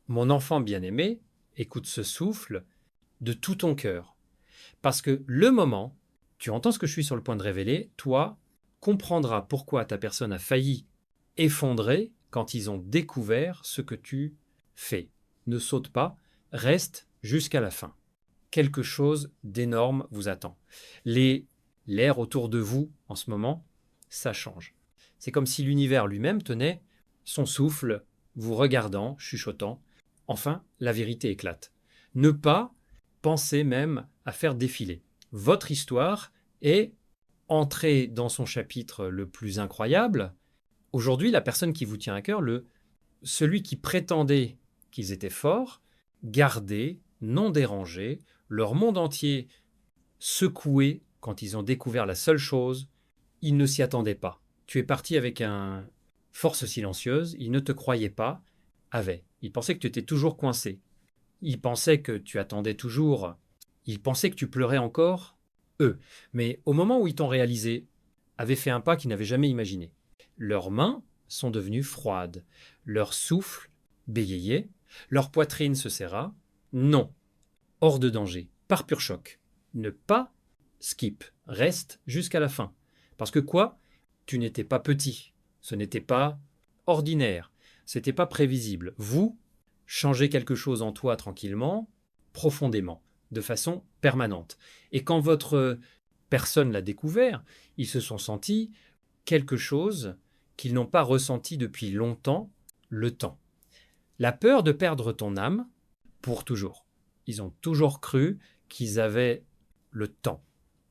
Mon enfant bien-aimé, écoute ce souffle de tout ton cœur. Parce que le moment, tu entends ce que je suis sur le point de révéler, toi comprendras pourquoi ta personne a failli effondrer quand ils ont découvert ce que tu fais. Ne saute pas, reste jusqu'à la fin. Quelque chose d'énorme vous attend. L'air autour de vous en ce moment, ça change. C'est comme si l'univers lui-même tenait son souffle, vous regardant, chuchotant. Enfin, la vérité éclate. Ne pas penser même à faire défiler. Votre histoire est entrée dans son chapitre le plus incroyable. Aujourd'hui, la personne qui vous tient à cœur, celui qui prétendait qu'ils étaient forts, gardés, non dérangés, leur monde entier secoué quand ils ont découvert la seule chose, ils ne s'y attendaient pas. Tu es parti avec une force silencieuse, ils ne te croyaient pas, Ils pensaient que tu étais toujours coincé. Ils pensaient que tu attendais toujours. Ils pensaient que tu pleurais encore, eux. Mais au moment où ils t'ont réalisé, avaient fait un pas qu'ils n'avaient jamais imaginé. Leurs mains sont devenues froides. Leur souffle bégayait. Leur poitrine se serra. Non, hors de danger, par pur choc. Ne pas skip, reste jusqu'à la fin. Parce que quoi? Tu n'étais pas petit, ce n'était pas ordinaire, c'était pas prévisible. Vous changez quelque chose en toi tranquillement, profondément, de façon permanente. Et quand votre personne l'a découvert, ils se sont sentis quelque chose qu'ils n'ont pas ressenti depuis longtemps, le temps. La peur de perdre ton âme pour toujours. Ils ont toujours cru qu'ils avaient le temps.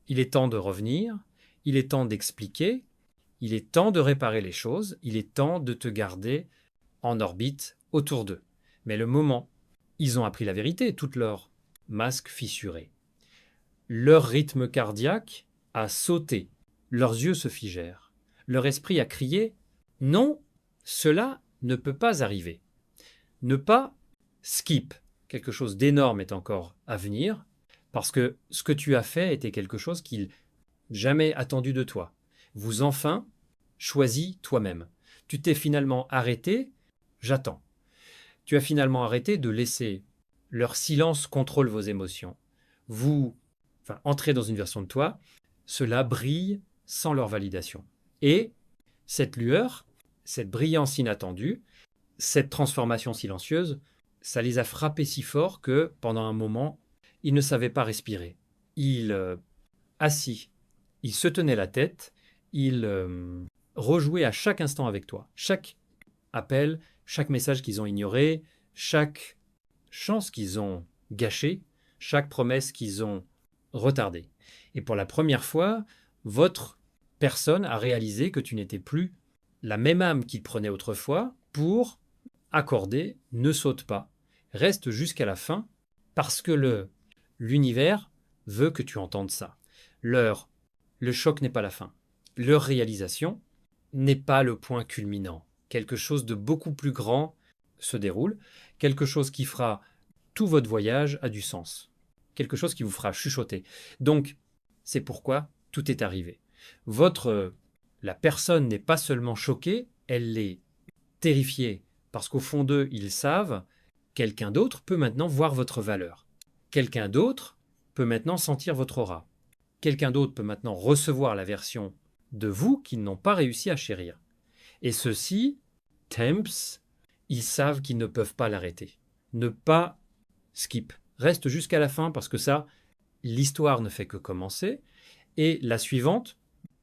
Il est temps de revenir, il est temps d'expliquer, il est temps de réparer les choses, il est temps de te garder en orbite autour d'eux. Mais le moment, ils ont appris la vérité, toute leur masque fissuré. Leur rythme cardiaque a sauté, leurs yeux se figèrent, leur esprit a crié « Non, cela ne peut pas arriver ». Ne pas skip, quelque chose d'énorme est encore à venir, parce que ce que tu as fait était quelque chose qu'ils jamais attendu de toi. Vous enfin choisis toi-même. Tu t'es finalement arrêté, j'attends. Tu as finalement arrêté de laisser leur silence contrôle vos émotions. Entrez dans une version de toi, cela brille sans leur validation. Et cette lueur, cette brillance inattendue, cette transformation silencieuse, ça les a frappés si fort que, pendant un moment, ils ne savaient pas respirer. Ils, assis, ils se tenaient la tête, ils rejouaient à chaque instant avec toi. Chaque appel, chaque message qu'ils ont ignoré, chaque chance qu'ils ont gâchée, chaque promesse qu'ils ont retardée. Et pour la première fois, votre personne a réalisé que tu n'étais plus la même âme qu'il prenait autrefois pour accorder, ne saute pas, reste jusqu'à la fin, parce que l'univers veut que tu entendes ça. Le choc n'est pas la fin. Leur réalisation n'est pas le point culminant. Quelque chose de beaucoup plus grand se déroule, quelque chose qui fera tout votre voyage a du sens, quelque chose qui vous fera chuchoter. Donc, c'est pourquoi tout est arrivé. La personne n'est pas seulement choquée, elle est terrifiée, parce qu'au fond d'eux, ils savent, quelqu'un d'autre peut maintenant voir votre valeur. Quelqu'un d'autre peut maintenant sentir votre aura. Quelqu'un d'autre peut maintenant recevoir la version de vous qu'ils n'ont pas réussi à chérir. Et ceux-ci, temps, ils savent qu'ils ne peuvent pas l'arrêter. Ne pas skip. Reste jusqu'à la fin parce que ça, l'histoire ne fait que commencer. Et la suivante,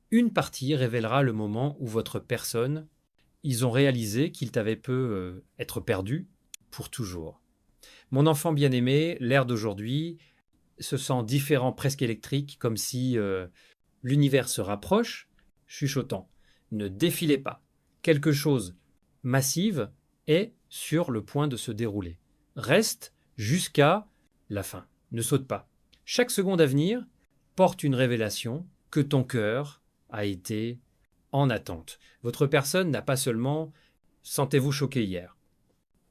une partie révélera le moment où votre personne, ils ont réalisé qu'ils t'avaient peu être perdu pour toujours. Mon enfant bien-aimé, l'ère d'aujourd'hui se sent différent, presque électrique, comme si l'univers se rapproche, chuchotant. Ne défilez pas. Quelque chose massive est sur le point de se dérouler. Reste jusqu'à la fin. Ne saute pas. Chaque seconde à venir porte une révélation que ton cœur a été en attente. Votre personne n'a pas seulement « sentez-vous choqué hier ».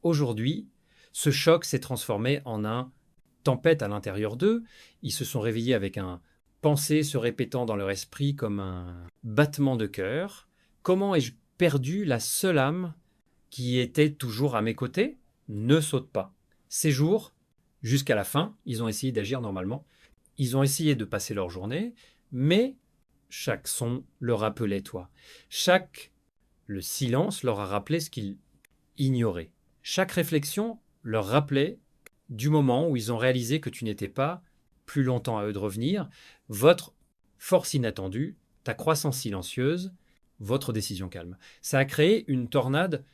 Aujourd'hui, ce choc s'est transformé en un tempête à l'intérieur d'eux. Ils se sont réveillés avec un pensée se répétant dans leur esprit comme un battement de cœur. Comment ai-je perdu la seule âme qui était toujours à mes côtés? ne saute pas. Ces jours, jusqu'à la fin, ils ont essayé d'agir normalement. Ils ont essayé de passer leur journée, mais chaque son leur rappelait toi. Le silence leur a rappelé ce qu'ils ignoraient. Chaque réflexion leur rappelait du moment où ils ont réalisé que tu n'étais pas plus longtemps à eux de revenir, votre force inattendue, ta croissance silencieuse, votre décision calme. Ça a créé une tornade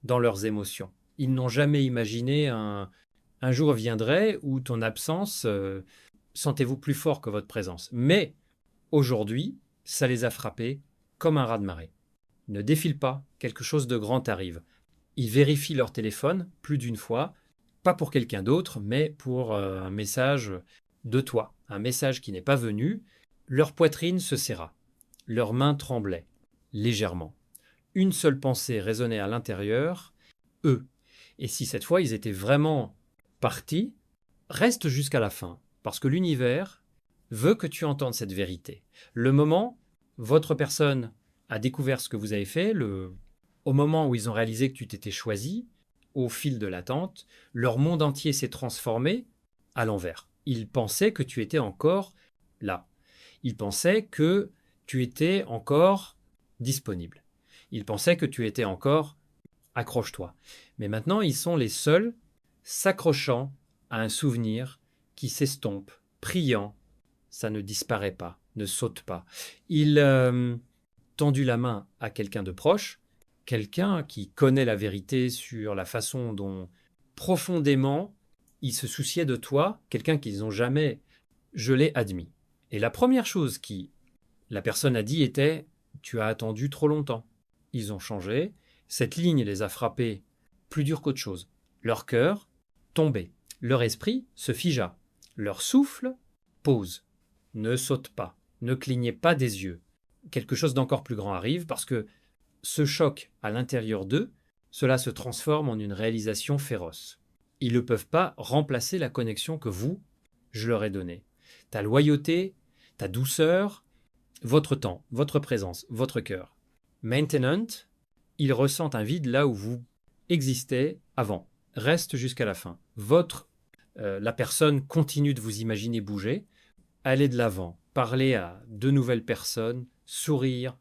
dans leurs émotions. Ils n'ont jamais imaginé un jour viendrait où ton absence, sentez-vous plus fort que votre présence. Mais aujourd'hui, ça les a frappés comme un raz-de-marée. Ne défile pas, quelque chose de grand arrive. Ils vérifient leur téléphone plus d'une fois, pas pour quelqu'un d'autre, mais pour un message de toi, un message qui n'est pas venu. Leur poitrine se serra, leurs mains tremblaient légèrement. Une seule pensée résonnait à l'intérieur, eux. Et si cette fois ils étaient vraiment partis, reste jusqu'à la fin, parce que l'univers veut que tu entendes cette vérité. Le moment, votre personne a découvert ce que vous avez fait, au moment où ils ont réalisé que tu t'étais choisi, au fil de l'attente, leur monde entier s'est transformé à l'envers. Ils pensaient que tu étais encore là. Ils pensaient que tu étais encore disponible. Ils pensaient que tu étais encore accroche-toi. Mais maintenant, ils sont les seuls s'accrochant à un souvenir qui s'estompe, priant, ça ne disparaît pas, ne saute pas. Ils tendu la main à quelqu'un de proche, quelqu'un qui connaît la vérité sur la façon dont profondément ils se souciaient de toi, quelqu'un qu'ils n'ont jamais, je l'ai admis. Et la première chose qui la personne a dit était tu as attendu trop longtemps. Ils ont changé, cette ligne les a frappés plus dur qu'autre chose. Leur cœur tombait, leur esprit se figea, leur souffle pause. Ne saute pas, ne clignez pas des yeux. Quelque chose d'encore plus grand arrive parce que ce choc à l'intérieur d'eux, cela se transforme en une réalisation féroce. Ils ne peuvent pas remplacer la connexion que vous, je leur ai donnée. Ta loyauté, ta douceur, votre temps, votre présence, votre cœur. Maintenant, ils ressentent un vide là où vous existez avant. Reste jusqu'à la fin. La personne continue de vous imaginer bouger, aller de l'avant, parler à de nouvelles personnes, sourire,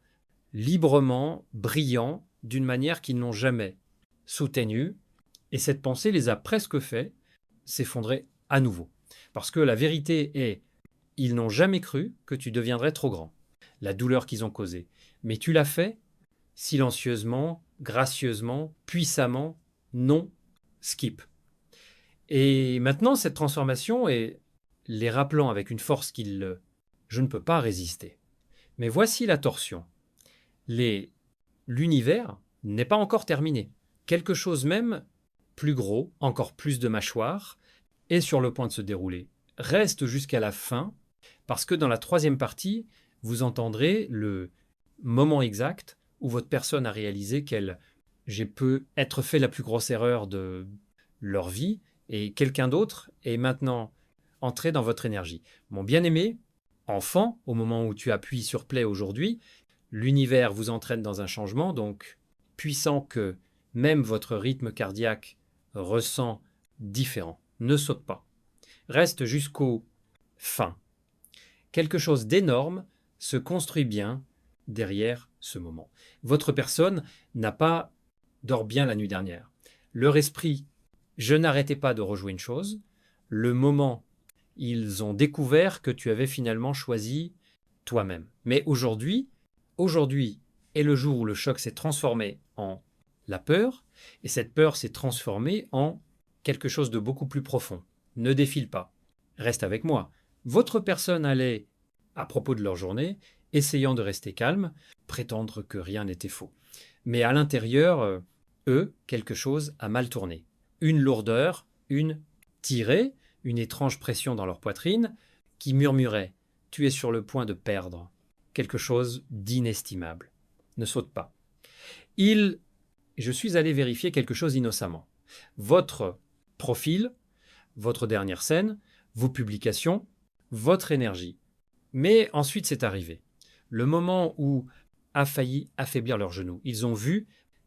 librement, brillant, d'une manière qu'ils n'ont jamais soutenue. Et cette pensée les a presque fait s'effondrer à nouveau. Parce que la vérité est, ils n'ont jamais cru que tu deviendrais trop grand. La douleur qu'ils ont causée. Mais tu l'as fait silencieusement, gracieusement, puissamment, non, skip. Et maintenant, cette transformation est les rappelant avec une force je ne peux pas résister. Mais voici la torsion. L'univers n'est pas encore terminé. Quelque chose même plus gros, encore plus de mâchoires, est sur le point de se dérouler. Reste jusqu'à la fin, parce que dans la troisième partie, vous entendrez le moment exact où votre personne a réalisé j'ai pu être fait la plus grosse erreur de leur vie, et quelqu'un d'autre est maintenant entré dans votre énergie. Mon bien-aimé, enfant, au moment où tu appuies sur play aujourd'hui, l'univers vous entraîne dans un changement, donc puissant que même votre rythme cardiaque ressent différent. Ne saute pas. Reste jusqu'au fin. Quelque chose d'énorme se construit bien derrière ce moment. Votre personne n'a pas dort bien la nuit dernière. Leur esprit, je n'arrêtais pas de rejouer une chose. Le moment, ils ont découvert que tu avais finalement choisi toi-même. Mais aujourd'hui est le jour où le choc s'est transformé en la peur, et cette peur s'est transformée en quelque chose de beaucoup plus profond. Ne défile pas. Reste avec moi. Votre personne allait, à propos de leur journée, essayant de rester calme, prétendre que rien n'était faux. Mais à l'intérieur, quelque chose a mal tourné. Une lourdeur, une tirée, une étrange pression dans leur poitrine, qui murmurait « Tu es sur le point de perdre quelque chose d'inestimable. Ne saute pas. » Je suis allé vérifier quelque chose innocemment. Votre profil, votre dernière scène, vos publications, votre énergie. Mais ensuite, c'est arrivé. Le moment où a failli affaiblir leurs genoux. Ils ont vu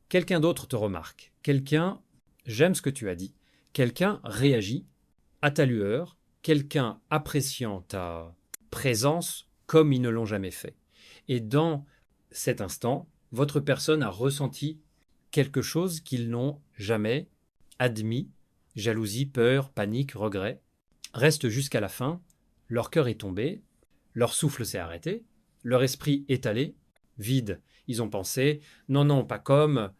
quelqu'un d'autre te remarque. Quelqu'un j'aime ce que tu as dit. Quelqu'un réagit à ta lueur, quelqu'un appréciant ta présence comme ils ne l'ont jamais fait. Et dans cet instant, votre personne a ressenti quelque chose qu'ils n'ont jamais admis, jalousie, peur, panique, regret, reste jusqu'à la fin, leur cœur est tombé, leur souffle s'est arrêté, leur esprit est allé, vide. Ils ont pensé, non, non, pas comme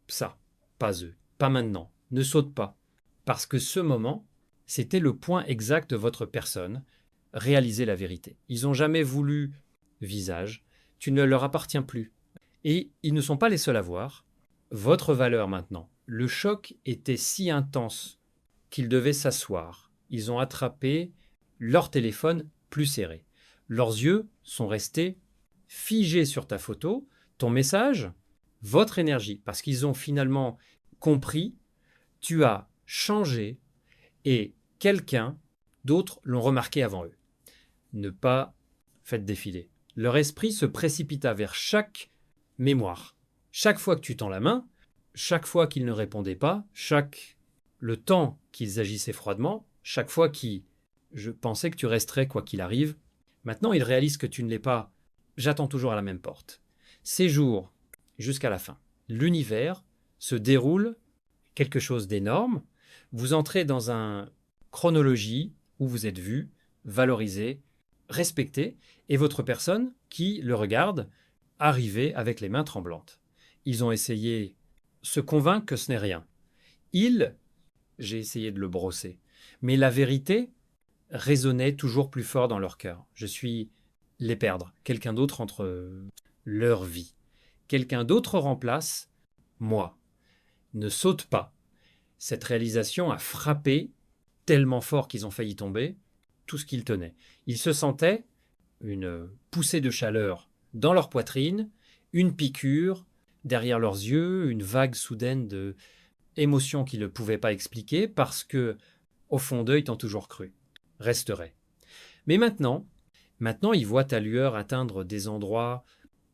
ça, pas eux, pas maintenant, ne saute pas. Parce que ce moment, c'était le point exact de votre personne, réaliser la vérité. Ils n'ont jamais voulu visage, tu ne leur appartiens plus. Et ils ne sont pas les seuls à voir. Votre valeur maintenant. Le choc était si intense qu'ils devaient s'asseoir. Ils ont attrapé leur téléphone plus serré. Leurs yeux sont restés figés sur ta photo, ton message, votre énergie, parce qu'ils ont finalement compris, tu as changé et quelqu'un d'autre l'ont remarqué avant eux. Ne pas faites défiler. Leur esprit se précipita vers chaque mémoire. Chaque fois que tu tends la main, chaque fois qu'ils ne répondaient pas, le temps qu'ils agissaient froidement, chaque fois je pensais que tu resterais quoi qu'il arrive. Maintenant, ils réalisent que tu ne l'es pas. J'attends toujours à la même porte. Ces jours, jusqu'à la fin, l'univers se déroule quelque chose d'énorme. Vous entrez dans une chronologie où vous êtes vu, valorisé, respecté, et votre personne qui le regarde arriver avec les mains tremblantes. Ils ont essayé se convaincre que ce n'est rien. J'ai essayé de le brosser, mais la vérité résonnait toujours plus fort dans leur cœur. Je suis les perdre. Quelqu'un d'autre entre leur vie. Quelqu'un d'autre remplace moi. Ne saute pas. Cette réalisation a frappé tellement fort qu'ils ont failli tomber tout ce qu'ils tenaient. Ils se sentaient une poussée de chaleur dans leur poitrine, une piqûre derrière leurs yeux, une vague soudaine de émotions qu'ils ne pouvaient pas expliquer parce que, au fond d'eux, ils t'ont toujours cru, resterait. Mais maintenant, ils voient ta lueur atteindre des endroits,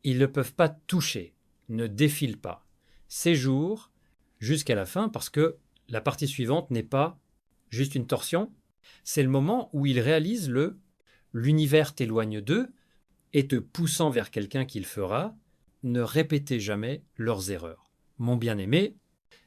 ils ne peuvent pas toucher, ne défilent pas. Ces jours, jusqu'à la fin, parce que la partie suivante n'est pas juste une torsion, c'est le moment où ils réalisent l'univers t'éloigne d'eux et te poussant vers quelqu'un qu'il fera, ne répétez jamais leurs erreurs. Mon bien-aimé,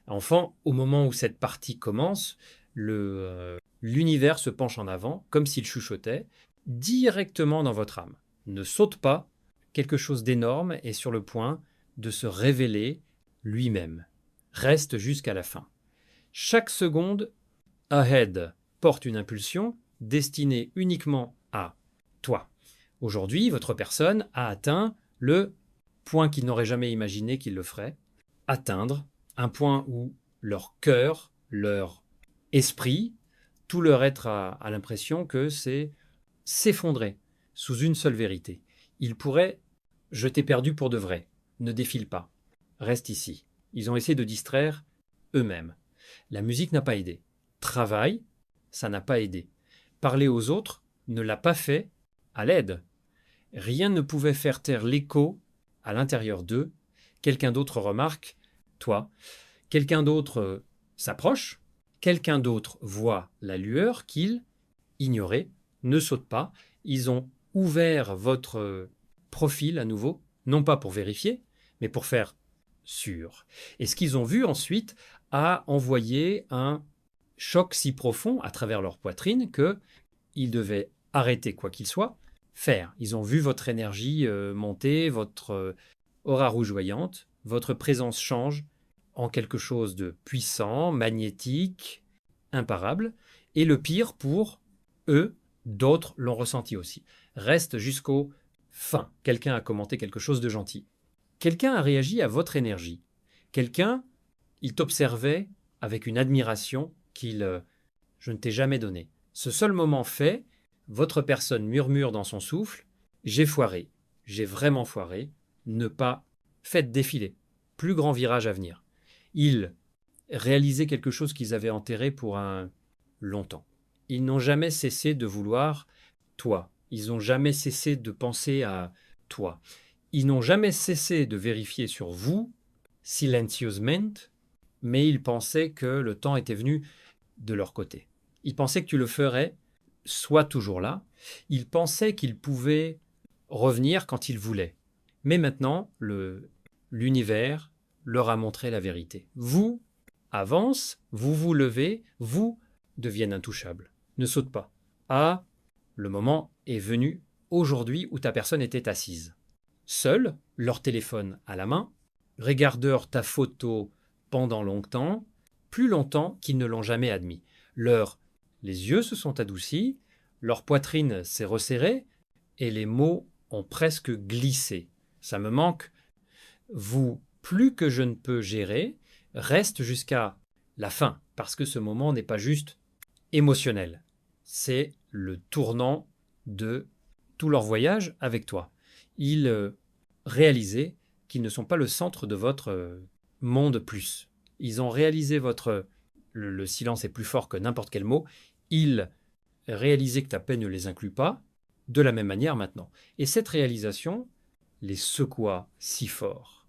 enfant, au moment où cette partie commence, l'univers se penche en avant, comme s'il chuchotait, directement dans votre âme. Ne saute pas, quelque chose d'énorme est sur le point de se révéler lui-même. Reste jusqu'à la fin. Chaque seconde ahead porte une impulsion destinée uniquement à toi. Aujourd'hui, votre personne a atteint le point qu'ils n'auraient jamais imaginé qu'ils le feraient, atteindre un point où leur cœur, leur esprit, tout leur être a l'impression que c'est s'effondrer sous une seule vérité. Ils pourraient « je t'ai perdu pour de vrai, ne défile pas, reste ici ». Ils ont essayé de distraire eux-mêmes. La musique n'a pas aidé. Travail, ça n'a pas aidé. Parler aux autres ne l'a pas fait à l'aide. Rien ne pouvait faire taire l'écho à l'intérieur d'eux. Quelqu'un d'autre remarque, toi. Quelqu'un d'autre s'approche. Quelqu'un d'autre voit la lueur qu'il ignorait, ne saute pas. Ils ont ouvert votre profil à nouveau, non pas pour vérifier, mais pour faire sûr. Et ce qu'ils ont vu ensuite a envoyé un choc si profond à travers leur poitrine qu'ils devaient arrêter quoi qu'il soit, faire. Ils ont vu votre énergie monter, votre aura rougeoyante, votre présence change en quelque chose de puissant, magnétique, imparable. Et le pire pour eux, d'autres l'ont ressenti aussi. Reste jusqu'au fin. Quelqu'un a commenté quelque chose de gentil. Quelqu'un a réagi à votre énergie. Quelqu'un, il t'observait avec une admiration je ne t'ai jamais donnée. Ce seul moment fait, votre personne murmure dans son souffle, j'ai foiré, j'ai vraiment foiré, ne pas, faites défiler, plus grand virage à venir. Ils réalisaient quelque chose qu'ils avaient enterré pour un longtemps. Ils n'ont jamais cessé de vouloir toi. Ils n'ont jamais cessé de penser à toi. Ils n'ont jamais cessé de vérifier sur vous, silencieusement, mais ils pensaient que le temps était venu de leur côté. Ils pensaient que tu le ferais, soit toujours là. Ils pensaient qu'ils pouvaient revenir quand ils voulaient. Mais maintenant, l'univers leur a montré la vérité. Vous avance, vous vous levez, vous deviennent intouchables. Ne saute pas. Ah, le moment est venu aujourd'hui où ta personne était assise. Seuls, leur téléphone à la main, regardeur ta photo pendant longtemps, plus longtemps qu'ils ne l'ont jamais admis. Les yeux se sont adoucis, leur poitrine s'est resserrée et les mots ont presque glissé. Ça me manque. Vous, plus que je ne peux gérer, reste jusqu'à la fin, parce que ce moment n'est pas juste émotionnel. C'est le tournant de tout leur voyage avec toi. Ils réalisaient qu'ils ne sont pas le centre de votre monde plus. Ils ont réalisé le silence est plus fort que n'importe quel mot. Ils réalisaient que ta paix ne les inclut pas, de la même manière maintenant. Et cette réalisation les secoua si fort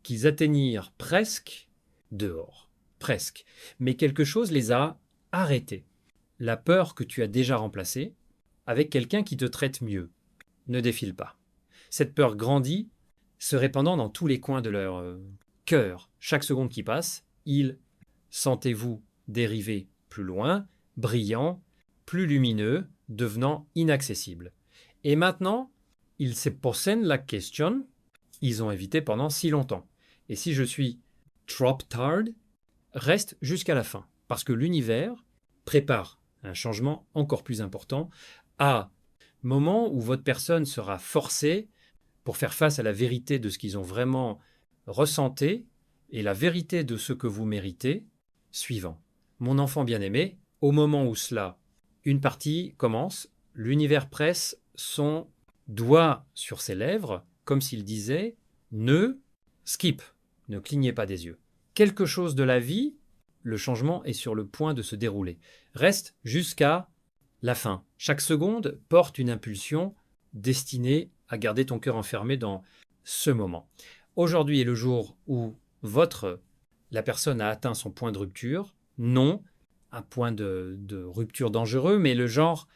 qu'ils atteignirent presque dehors. Presque. Mais quelque chose les a arrêtés. La peur que tu as déjà remplacée avec quelqu'un qui te traite mieux. Ne défile pas. Cette peur grandit, se répandant dans tous les coins de leur cœur. Chaque seconde qui passe, sentez-vous dériver plus loin, brillant, plus lumineux, devenant inaccessible. Et maintenant, ils se posent la question, ils ont évité pendant si longtemps. Et si je suis trop tard, reste jusqu'à la fin. Parce que l'univers prépare un changement encore plus important à moment où votre personne sera forcée pour faire face à la vérité de ce qu'ils ont vraiment ressenti et la vérité de ce que vous méritez, suivant. Mon enfant bien-aimé, au moment où cela, une partie commence, l'univers presse son doigt sur ses lèvres, comme s'il disait « Ne skip, ne clignez pas des yeux ». Quelque chose de la vie, le changement est sur le point de se dérouler. Reste jusqu'à la fin. Chaque seconde porte une impulsion destinée à garder ton cœur enfermé dans ce moment. Aujourd'hui est le jour où la personne a atteint son point de rupture. Non, un point de rupture dangereux, mais le genre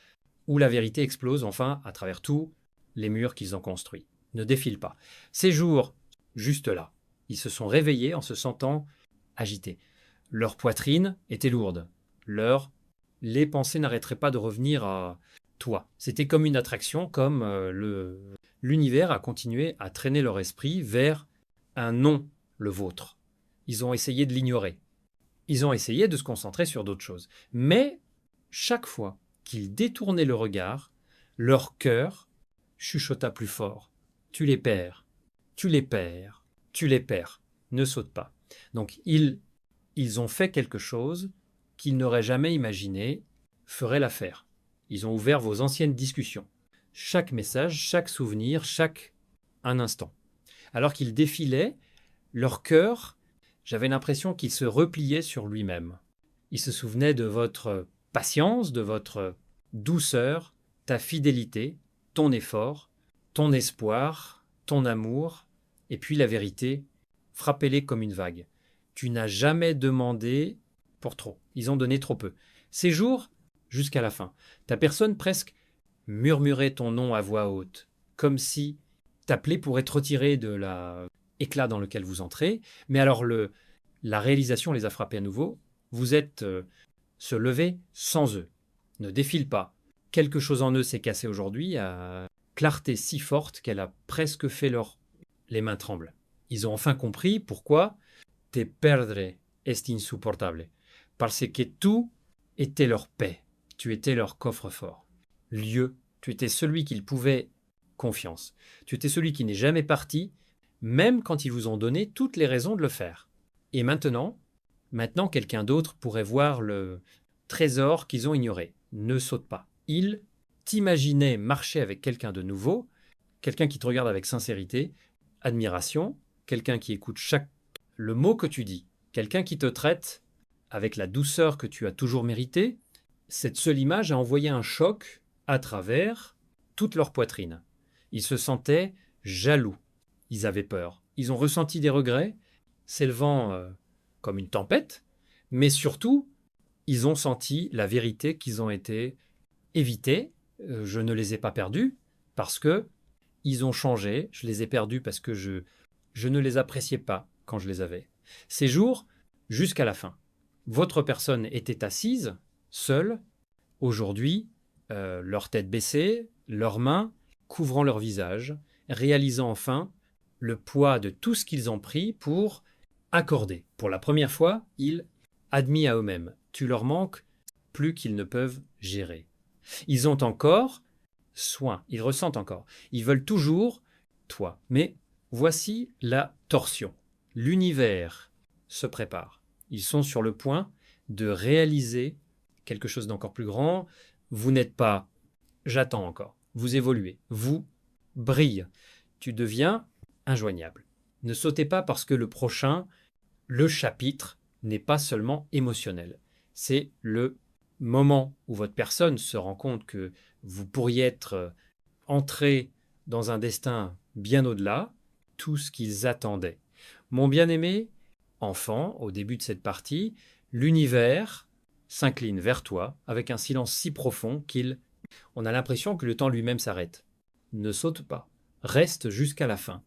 où la vérité explose enfin à travers tous les murs qu'ils ont construits. Ne défile pas. Ces jours, juste là, ils se sont réveillés en se sentant agités. Leur poitrine était lourde. Les pensées n'arrêteraient pas de revenir à toi. C'était comme une attraction, comme l'univers a continué à traîner leur esprit vers un non, le vôtre. Ils ont essayé de l'ignorer. Ils ont essayé de se concentrer sur d'autres choses. Mais chaque fois qu'ils détournaient le regard, leur cœur chuchota plus fort. Tu les perds, tu les perds, tu les perds. Ne saute pas. Donc ils ont fait quelque chose qu'ils n'auraient jamais imaginé ferait l'affaire. Ils ont ouvert vos anciennes discussions. Chaque message, chaque souvenir, un instant. Alors qu'ils défilaient, leur cœur, j'avais l'impression qu'il se repliait sur lui-même. Il se souvenait de votre patience, de votre douceur, ta fidélité, ton effort, ton espoir, ton amour, et puis la vérité, frappez-les comme une vague. Tu n'as jamais demandé pour trop. Ils ont donné trop peu. Ces jours, jusqu'à la fin, ta personne presque murmurait ton nom à voix haute, comme si t'appelait pour être retiré de l'éclat dans lequel vous entrez. Mais alors la réalisation les a frappés à nouveau. Vous êtes se lever sans eux. Ne défile pas. Quelque chose en eux s'est cassé aujourd'hui à clarté si forte qu'elle a presque fait les mains tremblent. Ils ont enfin compris pourquoi te perdre est insupportable. Parce que tout était leur paix. Tu étais leur coffre-fort. Lieu, tu étais celui qu'ils pouvaient confiance. Tu étais celui qui n'est jamais parti, même quand ils vous ont donné toutes les raisons de le faire. Et maintenant, quelqu'un d'autre pourrait voir le trésor qu'ils ont ignoré. Ne saute pas. Ils t'imaginaient marcher avec quelqu'un de nouveau, quelqu'un qui te regarde avec sincérité, admiration, quelqu'un qui écoute le mot que tu dis, quelqu'un qui te traite avec la douceur que tu as toujours méritée. Cette seule image a envoyé un choc à travers toute leur poitrine. Ils se sentaient jaloux. Ils avaient peur. Ils ont ressenti des regrets, s'élevant comme une tempête, mais surtout, ils ont senti la vérité qu'ils ont été évités. Je ne les ai pas perdus parce que ils ont changé. Je les ai perdus parce que je ne les appréciais pas quand je les avais. Ces jours, jusqu'à la fin. Votre personne était assise, seule, aujourd'hui, leur tête baissée, leurs mains couvrant leur visage, réalisant enfin le poids de tout ce qu'ils ont pris pour accorder. Pour la première fois, ils admis à eux-mêmes. Tu leur manques plus qu'ils ne peuvent gérer. Ils ont encore soin, ils ressentent encore. Ils veulent toujours toi. Mais voici la torsion. L'univers se prépare. Ils sont sur le point de réaliser quelque chose d'encore plus grand. Vous n'êtes pas j'attends encore. Vous évoluez. Vous brillez. Tu deviens injoignable. Ne sautez pas parce que le prochain, le chapitre, n'est pas seulement émotionnel. C'est le moment où votre personne se rend compte que vous pourriez être entré dans un destin bien au-delà, tout ce qu'ils attendaient. Mon bien-aimé enfant, au début de cette partie, l'univers s'incline vers toi avec un silence si profond on a l'impression que le temps lui-même s'arrête. Ne saute pas. Reste jusqu'à la fin.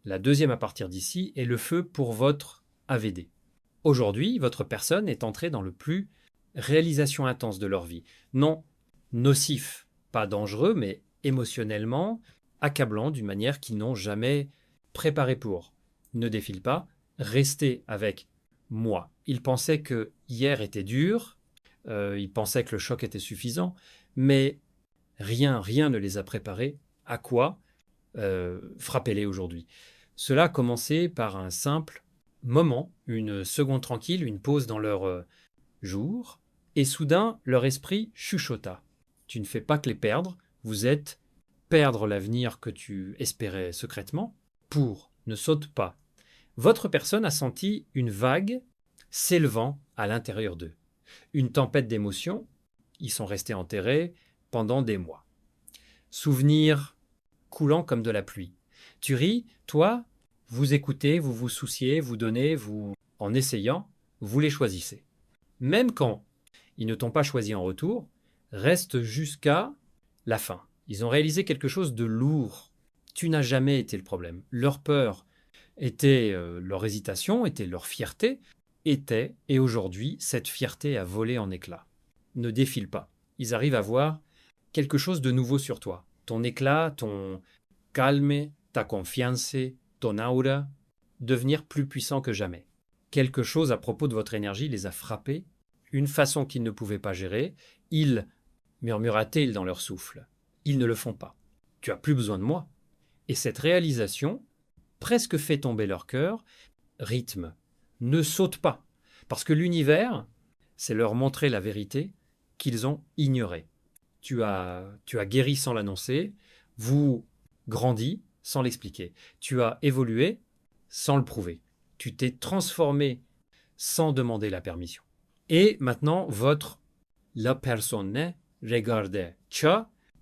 La deuxième à partir d'ici, est le feu pour votre AVD. Aujourd'hui, votre personne est entrée dans le plus réalisation intense de leur vie. Non nocif, pas dangereux, mais émotionnellement accablant d'une manière qu'ils n'ont jamais préparé pour. Ne défile pas, restez avec moi. Ils pensaient que hier était dur, ils pensaient que le choc était suffisant, mais rien ne les a préparés. À quoi frappez-les aujourd'hui. Cela a commencé par un simple moment, une seconde tranquille, une pause dans leur jour, et soudain leur esprit chuchota. Tu ne fais pas que les perdre, vous êtes perdre l'avenir que tu espérais secrètement ne saute pas. Votre personne a senti une vague s'élevant à l'intérieur d'eux. Une tempête d'émotions, ils sont restés enterrés pendant des mois. Souvenirs coulant comme de la pluie. Tu ris, toi, vous écoutez, vous vous souciez, vous donnez, en essayant, vous les choisissez. Même quand ils ne t'ont pas choisi en retour, reste jusqu'à la fin. Ils ont réalisé quelque chose de lourd. Tu n'as jamais été le problème. Leur peur était leur hésitation, était leur fierté, et aujourd'hui, cette fierté a volé en éclats. Ne défile pas. Ils arrivent à voir quelque chose de nouveau sur toi. Ton éclat, ton calme, ta confiance, ton aura, devenir plus puissant que jamais. Quelque chose à propos de votre énergie les a frappés, une façon qu'ils ne pouvaient pas gérer. Ils, murmura-t-il dans leur souffle, ils ne le font pas. Tu as plus besoin de moi. Et cette réalisation presque fait tomber leur cœur. Rythme, ne saute pas, parce que l'univers, c'est leur montrer la vérité qu'ils ont ignorée. Tu as guéri sans l'annoncer, vous grandi sans l'expliquer. Tu as évolué sans le prouver. Tu t'es transformé sans demander la permission. Et maintenant, la personne regardait.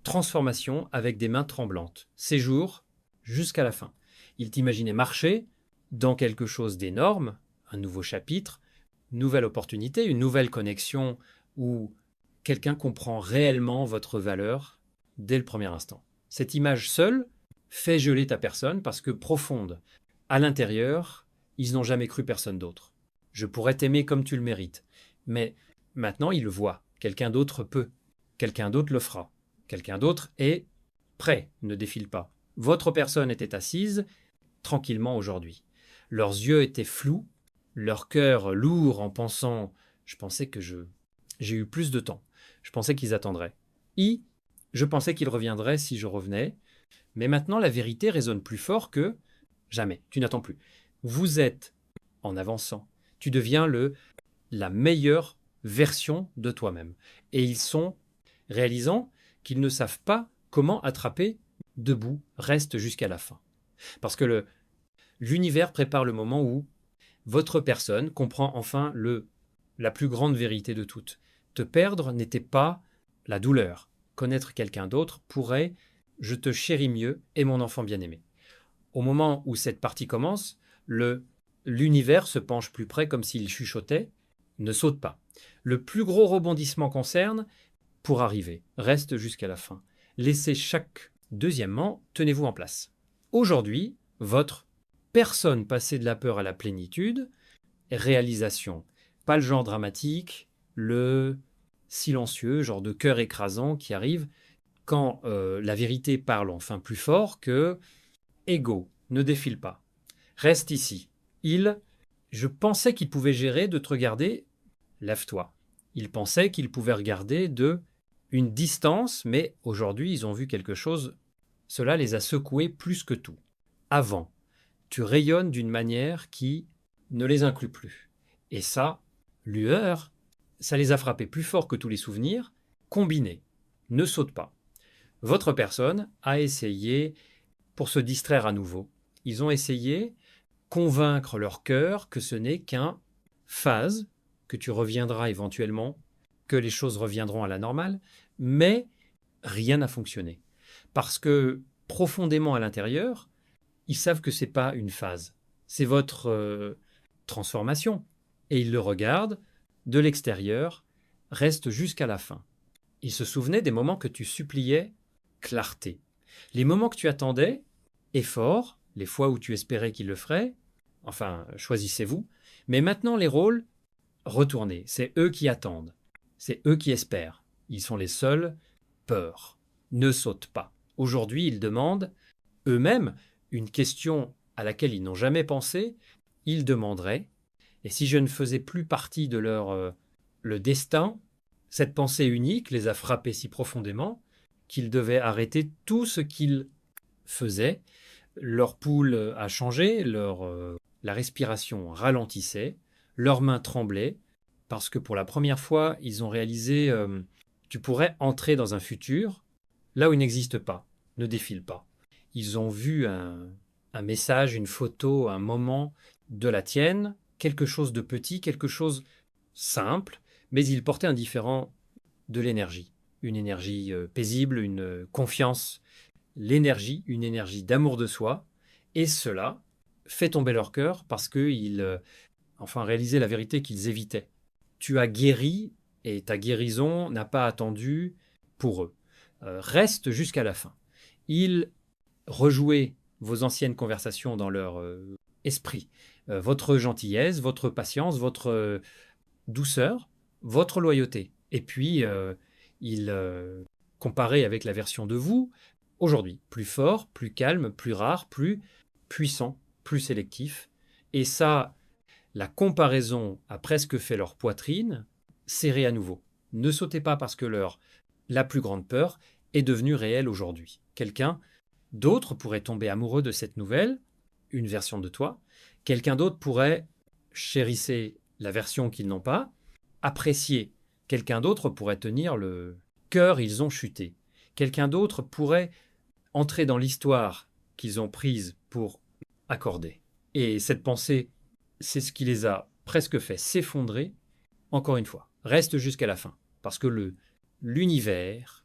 Transformation avec des mains tremblantes. Séjour jusqu'à la fin. Il t'imaginait marcher dans quelque chose d'énorme, un nouveau chapitre, une nouvelle opportunité, une nouvelle connexion où quelqu'un comprend réellement votre valeur dès le premier instant. Cette image seule fait geler ta personne parce que profonde. À l'intérieur, ils n'ont jamais cru personne d'autre. Je pourrais t'aimer comme tu le mérites. Mais maintenant, ils le voient. Quelqu'un d'autre peut. Quelqu'un d'autre le fera. Quelqu'un d'autre est prêt, ne défile pas. Votre personne était assise tranquillement aujourd'hui. Leurs yeux étaient flous, leur cœur lourd en pensant « je pensais que j'ai eu plus de temps. Je pensais qu'ils attendraient. Je pensais qu'ils reviendraient si je revenais. Mais maintenant, la vérité résonne plus fort que jamais. Tu n'attends plus. Vous êtes en avançant. Tu deviens la meilleure version de toi-même. Et ils sont réalisant qu'ils ne savent pas comment attraper debout, reste jusqu'à la fin. Parce que l'univers prépare le moment où votre personne comprend enfin la plus grande vérité de toutes. Te perdre n'était pas la douleur. Connaître quelqu'un d'autre pourrait « je te chéris mieux et mon enfant bien-aimé ». Au moment où cette partie commence, le l'univers se penche plus près comme s'il chuchotait. Ne saute pas. Le plus gros rebondissement concerne pour arriver. Reste jusqu'à la fin. Laissez chaque. Deuxièmement, tenez-vous en place. Aujourd'hui, votre personne passée de la peur à la plénitude, réalisation. Pas le genre dramatique, le silencieux, genre de cœur écrasant qui arrive quand la vérité parle enfin plus fort que ego, ne défile pas. Reste ici. Je pensais qu'il pouvait gérer de te regarder, lève-toi. Il pensait qu'il pouvait regarder de une distance, mais aujourd'hui ils ont vu quelque chose, cela les a secoués plus que tout. Avant, tu rayonnes d'une manière qui ne les inclut plus. Et ça, lueur, ça les a frappés plus fort que tous les souvenirs, combinés. Ne saute pas. Votre personne a essayé, pour se distraire à nouveau, ils ont essayé convaincre leur cœur que ce n'est qu'un phase, que tu reviendras éventuellement, que les choses reviendront à la normale, mais rien n'a fonctionné. Parce que profondément à l'intérieur, ils savent que ce n'est pas une phase, c'est votre transformation. Et ils le regardent de l'extérieur, reste jusqu'à la fin. Ils se souvenaient des moments que tu suppliais clarté. Les moments que tu attendais, effort, les fois où tu espérais qu'il le ferait, enfin, choisissez-vous. Mais maintenant, les rôles, retournez. C'est eux qui attendent. C'est eux qui espèrent. Ils sont les seuls. Peur. Ne saute pas. Aujourd'hui, ils demandent eux-mêmes une question à laquelle ils n'ont jamais pensé. Ils demanderaient, et si je ne faisais plus partie de le destin, cette pensée unique les a frappés si profondément qu'ils devaient arrêter tout ce qu'ils faisaient. Leur pouls a changé, la respiration ralentissait, leurs mains tremblaient, parce que pour la première fois, ils ont réalisé tu pourrais entrer dans un futur là où il n'existe pas, ne défile pas. Ils ont vu un message, une photo, un moment de la tienne, quelque chose de petit, quelque chose simple, mais il portait un différent de l'énergie. Une énergie paisible, une confiance, l'énergie, une énergie d'amour de soi, et cela fait tomber leur cœur parce qu'ils enfin réalisaient la vérité qu'ils évitaient. Tu as guéri et ta guérison n'a pas attendu pour eux. Reste jusqu'à la fin. Ils rejouaient vos anciennes conversations dans leur esprit. Votre gentillesse, votre patience, votre douceur, votre loyauté. Et puis, ils comparaient avec la version de vous aujourd'hui. Plus fort, plus calme, plus rare, plus puissant, plus sélectif. Et ça, la comparaison a presque fait leur poitrine serrer à nouveau. Ne sautez pas parce que la plus grande peur est devenue réelle aujourd'hui. Quelqu'un d'autre pourrait tomber amoureux de cette nouvelle, une version de toi. Quelqu'un d'autre pourrait chérisser la version qu'ils n'ont pas, apprécier. Quelqu'un d'autre pourrait tenir le cœur, ils ont chuté. Quelqu'un d'autre pourrait entrer dans l'histoire qu'ils ont prise pour accorder. Et cette pensée, c'est ce qui les a presque fait s'effondrer. Encore une fois, reste jusqu'à la fin, parce que l'univers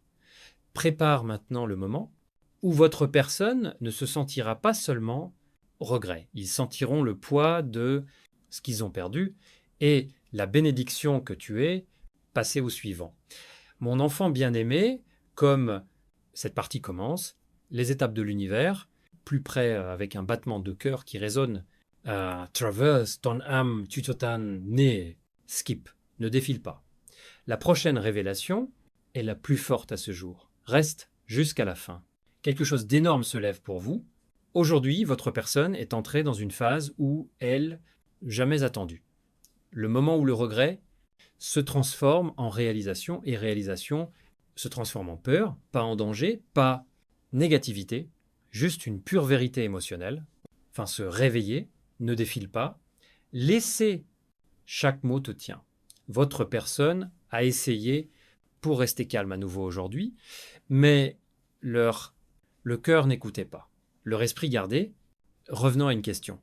prépare maintenant le moment où votre personne ne se sentira pas seulement regret. Ils sentiront le poids de ce qu'ils ont perdu et la bénédiction que tu es passée au suivant. Mon enfant bien-aimé, comme cette partie commence, les étapes de l'univers, plus près avec un battement de cœur qui résonne. Traverse ton âme, tutotan, ne, skip, ne défile pas. La prochaine révélation est la plus forte à ce jour. Reste jusqu'à la fin. Quelque chose d'énorme se lève pour vous. Aujourd'hui, votre personne est entrée dans une phase où elle, jamais attendue. Le moment où le regret se transforme en réalisation et réalisation se transforme en peur, pas en danger, pas négativité, juste une pure vérité émotionnelle. Enfin, se réveiller, ne défile pas. Laissez chaque mot te tient. Votre personne a essayé pour rester calme à nouveau aujourd'hui, mais le cœur n'écoutait pas. Leur esprit gardait. Revenons à une question.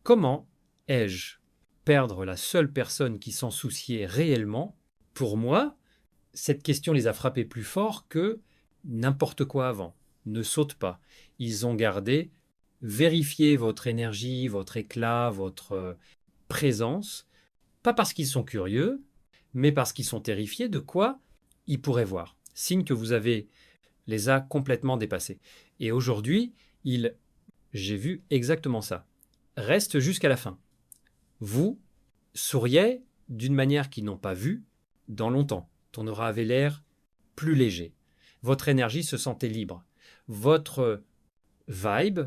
Comment ai-je perdre la seule personne qui s'en souciait réellement? Pour moi, cette question les a frappés plus fort que n'importe quoi avant. Ne saute pas. Ils ont gardé vérifier votre énergie, votre éclat, votre présence, pas parce qu'ils sont curieux, mais parce qu'ils sont terrifiés de quoi ils pourraient voir. Signe que vous avez les a complètement dépassés. Et aujourd'hui, j'ai vu exactement ça. Reste jusqu'à la fin. Vous souriez d'une manière qu'ils n'ont pas vue dans longtemps. Ton aura avait l'air plus léger. Votre énergie se sentait libre. Votre vibe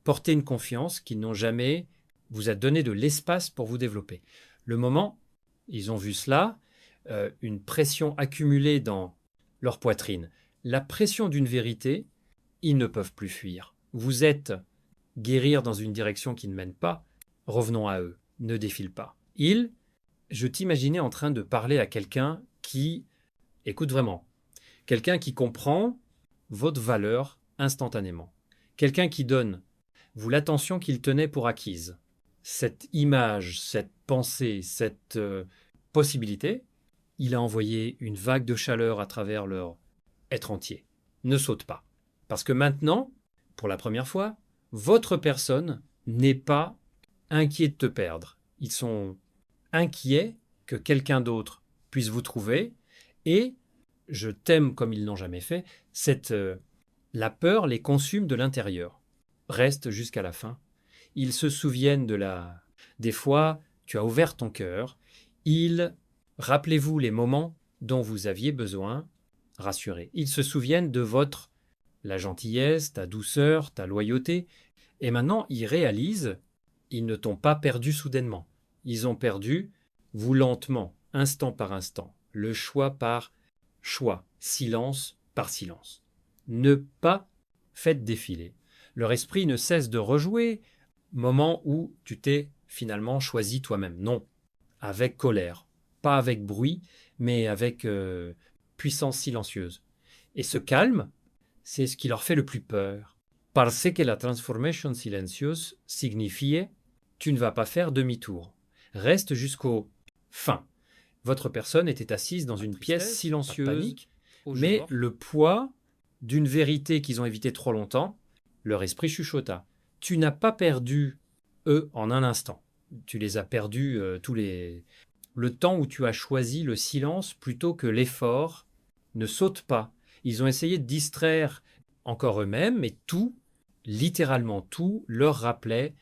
portait une confiance qu'ils n'ont jamais vous a donné de l'espace pour vous développer. Le moment, ils ont vu cela, une pression accumulée dans leur poitrine. La pression d'une vérité, ils ne peuvent plus fuir. Vous êtes guérir dans une direction qui ne mène pas. Revenons à eux, ne défile pas. Je t'imaginais en train de parler à quelqu'un qui, écoute vraiment, quelqu'un qui comprend votre valeur instantanément. Quelqu'un qui donne, vous, l'attention qu'il tenait pour acquise. Cette image, cette pensée, cette possibilité, il a envoyé une vague de chaleur à travers leur être entier. Ne saute pas. Parce que maintenant, pour la première fois, votre personne n'est pas inquiet de te perdre. Ils sont inquiets que quelqu'un d'autre puisse vous trouver et je t'aime comme ils n'ont jamais fait. La peur les consume de l'intérieur. Reste jusqu'à la fin. Ils se souviennent des fois, tu as ouvert ton cœur. Rappelez-vous les moments dont vous aviez besoin, rassurez. Ils se souviennent de la gentillesse, ta douceur, ta loyauté. Et maintenant, ils réalisent, ils ne t'ont pas perdu soudainement. Ils ont perdu, vous lentement, instant par instant, le choix par choix, silence par silence. Ne pas faites défiler. Leur esprit ne cesse de rejouer, moment où tu t'es finalement choisi toi-même. Non, avec colère, pas avec bruit, mais avec puissance silencieuse. Et ce calme, c'est ce qui leur fait le plus peur. Parce que la transformation silencieuse signifiait tu ne vas pas faire demi-tour. Reste jusqu'au fin. Votre personne était assise dans une pièce silencieuse, mais le poids d'une vérité qu'ils ont évitée trop longtemps, leur esprit chuchota. Tu n'as pas perdu eux en un instant. Tu les as perdus le temps où tu as choisi le silence plutôt que l'effort. Ne saute pas. Ils ont essayé de distraire encore eux-mêmes, mais tout, littéralement tout, leur rappelait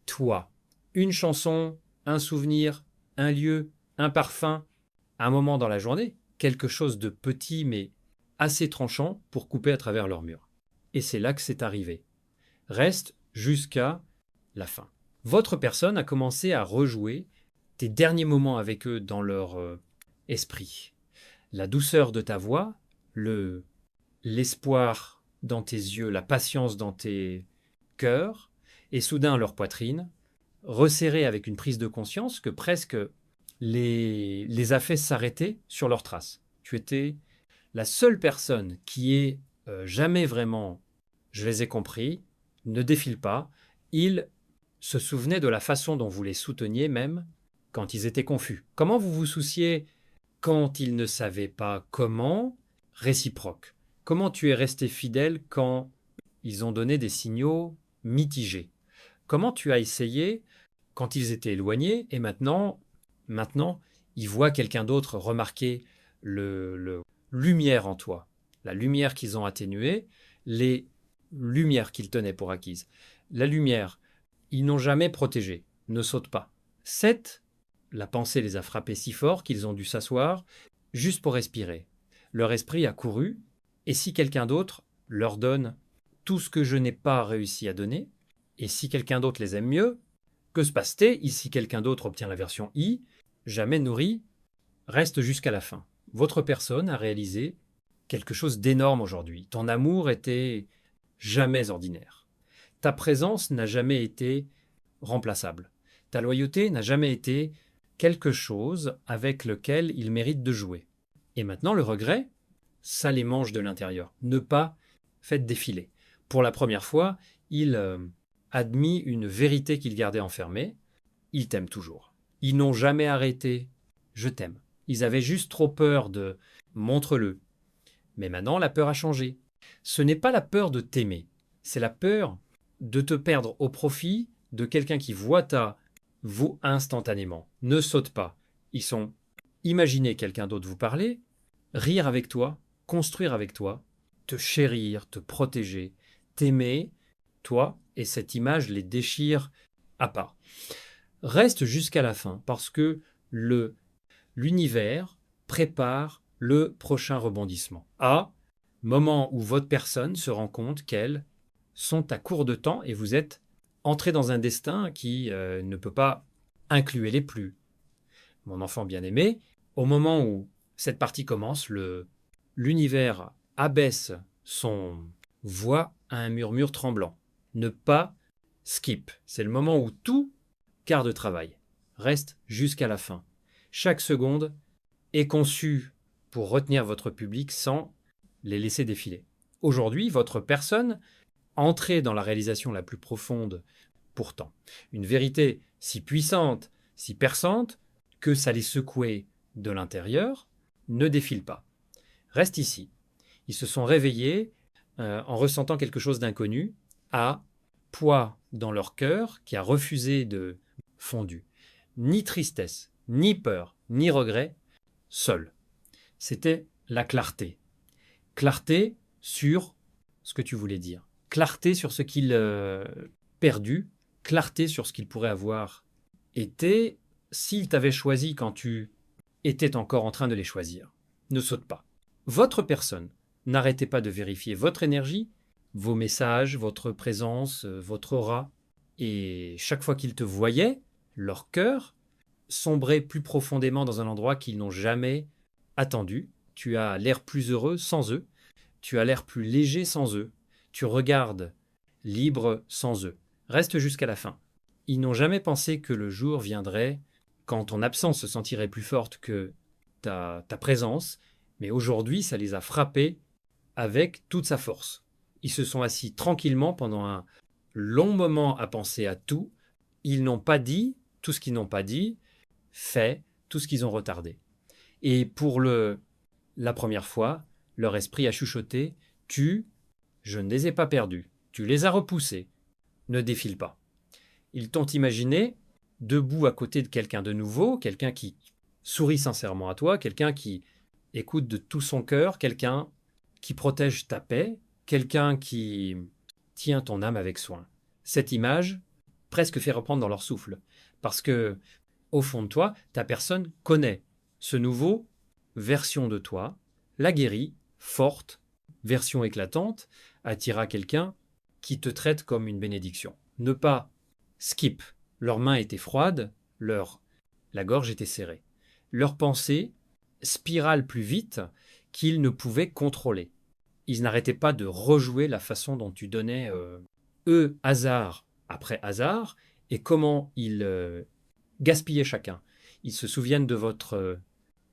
toi. Une chanson, un souvenir, un lieu, un parfum, un moment dans la journée, quelque chose de petit mais assez tranchant pour couper à travers leur mur. Et c'est là que c'est arrivé. Reste jusqu'à la fin. Votre personne a commencé à rejouer tes derniers moments avec eux dans leur esprit. La douceur de ta voix, l'espoir dans tes yeux, la patience dans tes cœurs, et soudain leur poitrine, resserrée avec une prise de conscience que presque les a fait s'arrêter sur leurs traces. Tu étais la seule personne qui ait jamais vraiment, je les ai compris, ne défile pas. Ils se souvenaient de la façon dont vous les souteniez même quand ils étaient confus. Comment vous vous souciez quand ils ne savaient pas comment? Réciproque. Comment tu es resté fidèle quand ils ont donné des signaux mitigés? Comment tu as essayé quand ils étaient éloignés et maintenant ils voient quelqu'un d'autre remarquer le lumière en toi, la lumière qu'ils ont atténuée, les lumières qu'ils tenaient pour acquises. La lumière, ils n'ont jamais protégé, ne saute pas. 7, la pensée les a frappés si fort qu'ils ont dû s'asseoir juste pour respirer. Leur esprit a couru, et si quelqu'un d'autre leur donne tout ce que je n'ai pas réussi à donner, et si quelqu'un d'autre les aime mieux, que se passe-t-il si quelqu'un d'autre obtient la version I, jamais nourri, reste jusqu'à la fin. Votre personne a réalisé quelque chose d'énorme aujourd'hui. Ton amour était jamais ordinaire. Ta présence n'a jamais été remplaçable. Ta loyauté n'a jamais été quelque chose avec lequel il mérite de jouer. Et maintenant, le regret, ça les mange de l'intérieur. Ne pas faites défiler. Pour la première fois, il admis une vérité qu'ils gardaient enfermée. Ils t'aiment toujours. Ils n'ont jamais arrêté. Je t'aime. Ils avaient juste trop peur de montre-le. Mais maintenant, la peur a changé. Ce n'est pas la peur de t'aimer. C'est la peur de te perdre au profit de quelqu'un qui voit ta vous instantanément. Ne saute pas. Imaginez quelqu'un d'autre vous parler, rire avec toi, construire avec toi, te chérir, te protéger, t'aimer, toi, et cette image les déchire à part. Reste jusqu'à la fin parce que l'univers prépare le prochain rebondissement. Moment où votre personne se rend compte qu'elles sont à court de temps et vous êtes entré dans un destin qui ne peut pas inclure les plus. Mon enfant bien-aimé, au moment où cette partie commence, l'univers abaisse son voix à un murmure tremblant. Ne pas skip. C'est le moment où tout quart de travail reste jusqu'à la fin. Chaque seconde est conçue pour retenir votre public sans les laisser défiler. Aujourd'hui, votre personne, entrée dans la réalisation la plus profonde, pourtant, une vérité si puissante, si perçante, que ça les secouait de l'intérieur, ne défile pas. Reste ici. Ils se sont réveillés en ressentant quelque chose d'inconnu, à poids dans leur cœur qui a refusé de fondu. Ni tristesse, ni peur, ni regret, seul. C'était la clarté. Clarté sur ce que tu voulais dire. Clarté sur ce qu'il perdu. Clarté sur ce qu'il pourrait avoir été s'il t'avait choisi quand tu étais encore en train de les choisir. Ne saute pas. Votre personne, n'arrêtez pas de vérifier votre énergie, vos messages, votre présence, votre aura. Et chaque fois qu'ils te voyaient, leur cœur sombrait plus profondément dans un endroit qu'ils n'ont jamais attendu. Tu as l'air plus heureux sans eux. Tu as l'air plus léger sans eux. Tu regardes libre sans eux. Reste jusqu'à la fin. Ils n'ont jamais pensé que le jour viendrait quand ton absence se sentirait plus forte que ta présence, mais aujourd'hui, ça les a frappés avec toute sa force. Ils se sont assis tranquillement pendant un long moment à penser à tout. Ils n'ont pas dit tout ce qu'ils n'ont pas dit, fait tout ce qu'ils ont retardé. Et pour la première fois, leur esprit a chuchoté « je ne les ai pas perdus, tu les as repoussés, ne défile pas ». Ils t'ont imaginé debout à côté de quelqu'un de nouveau, quelqu'un qui sourit sincèrement à toi, quelqu'un qui écoute de tout son cœur, quelqu'un qui protège ta paix, quelqu'un qui tient ton âme avec soin. Cette image presque fait reprendre dans leur souffle, parce que au fond de toi, ta personne connaît ce nouveau version de toi, la guérit, forte, version éclatante, attira quelqu'un qui te traite comme une bénédiction. Ne pas skip. Leurs mains étaient froides, la gorge était serrée. Leurs pensées spiralent plus vite qu'ils ne pouvaient contrôler. Ils n'arrêtaient pas de rejouer la façon dont tu donnais, hasard après hasard, et comment ils gaspillaient chacun. Ils se souviennent de votre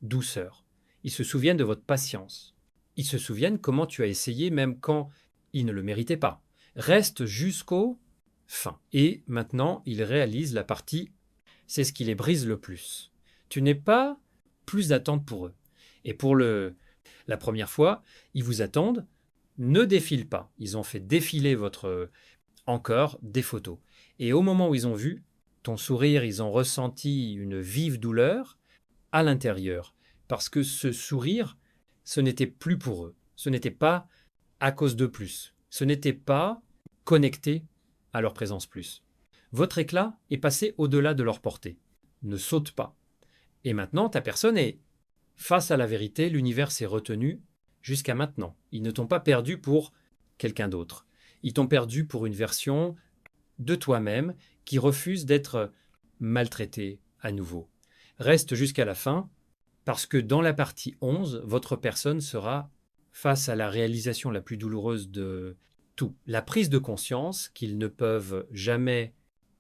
douceur. Ils se souviennent de votre patience. Ils se souviennent comment tu as essayé même quand ils ne le méritaient pas. Reste jusqu'au fin. Et maintenant, ils réalisent la partie, c'est ce qui les brise le plus. Tu n'es pas plus d'attente pour eux. Et pour la première fois, ils vous attendent, ne défilent pas. Ils ont fait défiler encore des photos. Et au moment où ils ont vu ton sourire, ils ont ressenti une vive douleur à l'intérieur. Parce que ce sourire, ce n'était plus pour eux. Ce n'était pas à cause de plus. Ce n'était pas connecté à leur présence plus. Votre éclat est passé au-delà de leur portée. Ne saute pas. Et maintenant, ta personne est face à la vérité. L'univers s'est retenu jusqu'à maintenant. Ils ne t'ont pas perdu pour quelqu'un d'autre. Ils t'ont perdu pour une version de toi-même qui refuse d'être maltraité à nouveau. Reste jusqu'à la fin, parce que dans la partie 11, votre personne sera face à la réalisation la plus douloureuse de tout. La prise de conscience qu'ils ne peuvent jamais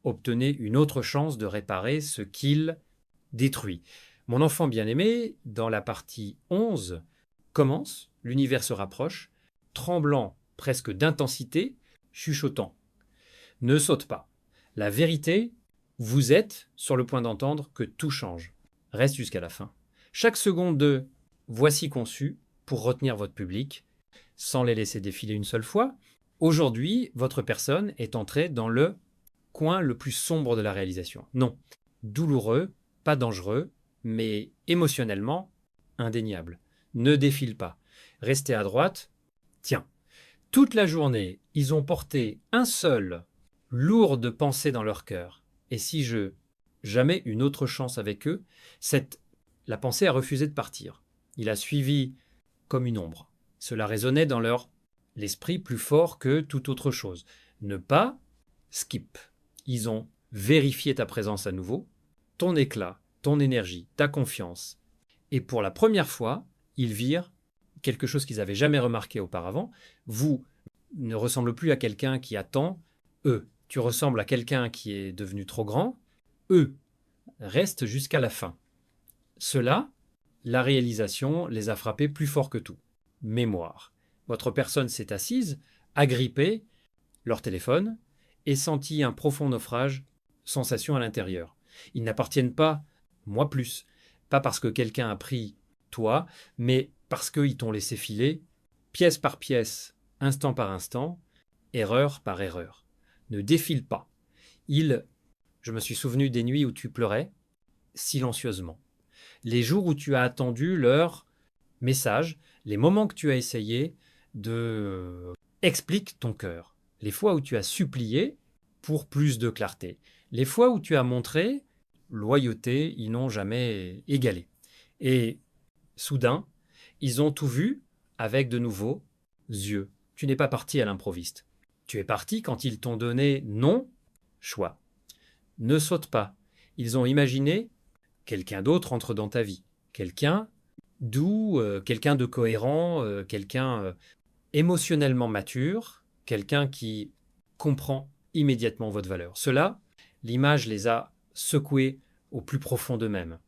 obtenir une autre chance de réparer ce qu'ils détruisent. Mon enfant bien-aimé, dans la partie 11, commence, l'univers se rapproche, tremblant presque d'intensité, chuchotant. Ne saute pas. La vérité, vous êtes sur le point d'entendre que tout change. Reste jusqu'à la fin. Chaque seconde de « voici conçu » pour retenir votre public, sans les laisser défiler une seule fois, Aujourd'hui, votre personne est entrée dans le coin le plus sombre de la réalisation. Non, douloureux, pas dangereux, mais émotionnellement indéniable. Ne défile pas. Restez à droite. Tiens, toute la journée, ils ont porté un seul lourde pensée dans leur cœur. Et si je jamais une autre chance avec eux, la pensée a refusé de partir. Il a suivi comme une ombre. Cela résonnait dans l'esprit plus fort que toute autre chose. Ne pas skip. Ils ont vérifié ta présence à nouveau, ton éclat, ton énergie, ta confiance. Et pour la première fois, ils virent quelque chose qu'ils n'avaient jamais remarqué auparavant. Vous ne ressemblez plus à quelqu'un qui attend. Eux, tu ressembles à quelqu'un qui est devenu trop grand. Eux restent jusqu'à la fin. Cela, la réalisation les a frappés plus fort que tout. Mémoire. Votre personne s'est assise, agrippée, leur téléphone, et sentit un profond naufrage, sensation à l'intérieur. Ils n'appartiennent pas, moi plus, pas parce que quelqu'un a pris toi, mais parce qu'ils t'ont laissé filer, pièce par pièce, instant par instant, erreur par erreur. Ne défile pas. Je me suis souvenu des nuits où tu pleurais, silencieusement. Les jours où tu as attendu leur message, les moments que tu as essayé de explique ton cœur. Les fois où tu as supplié pour plus de clarté. Les fois où tu as montré loyauté, ils n'ont jamais égalé. Et soudain, ils ont tout vu avec de nouveaux yeux. Tu n'es pas parti à l'improviste. Tu es parti quand ils t'ont donné non, choix. Ne saute pas. Ils ont imaginé quelqu'un d'autre entre dans ta vie. Quelqu'un doux, quelqu'un de cohérent, quelqu'un émotionnellement mature, quelqu'un qui comprend immédiatement votre valeur. Cela, l'image les a secoués au plus profond d'eux-mêmes.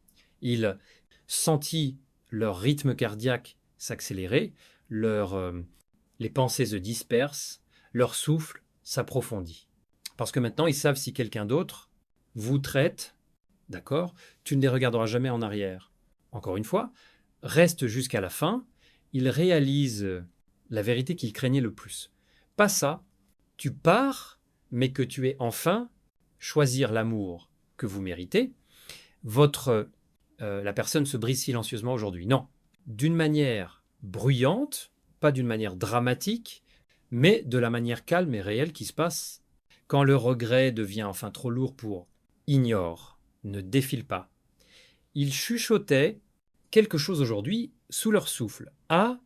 Ils sentit leur rythme cardiaque s'accélérer, les pensées se dispersent, leur souffle s'approfondit. Parce que maintenant, ils savent si quelqu'un d'autre vous traite, d'accord, tu ne les regarderas jamais en arrière. Encore une fois, reste jusqu'à la fin, ils réalisent la vérité qu'ils craignaient le plus. Pas ça, tu pars, mais que tu es enfin choisir l'amour que vous méritez. La personne se brise silencieusement aujourd'hui. Non, d'une manière bruyante, pas d'une manière dramatique, mais de la manière calme et réelle qui se passe quand le regret devient enfin trop lourd pour ignore, ne défile pas. Ils chuchotaient quelque chose aujourd'hui sous leur souffle. Ah,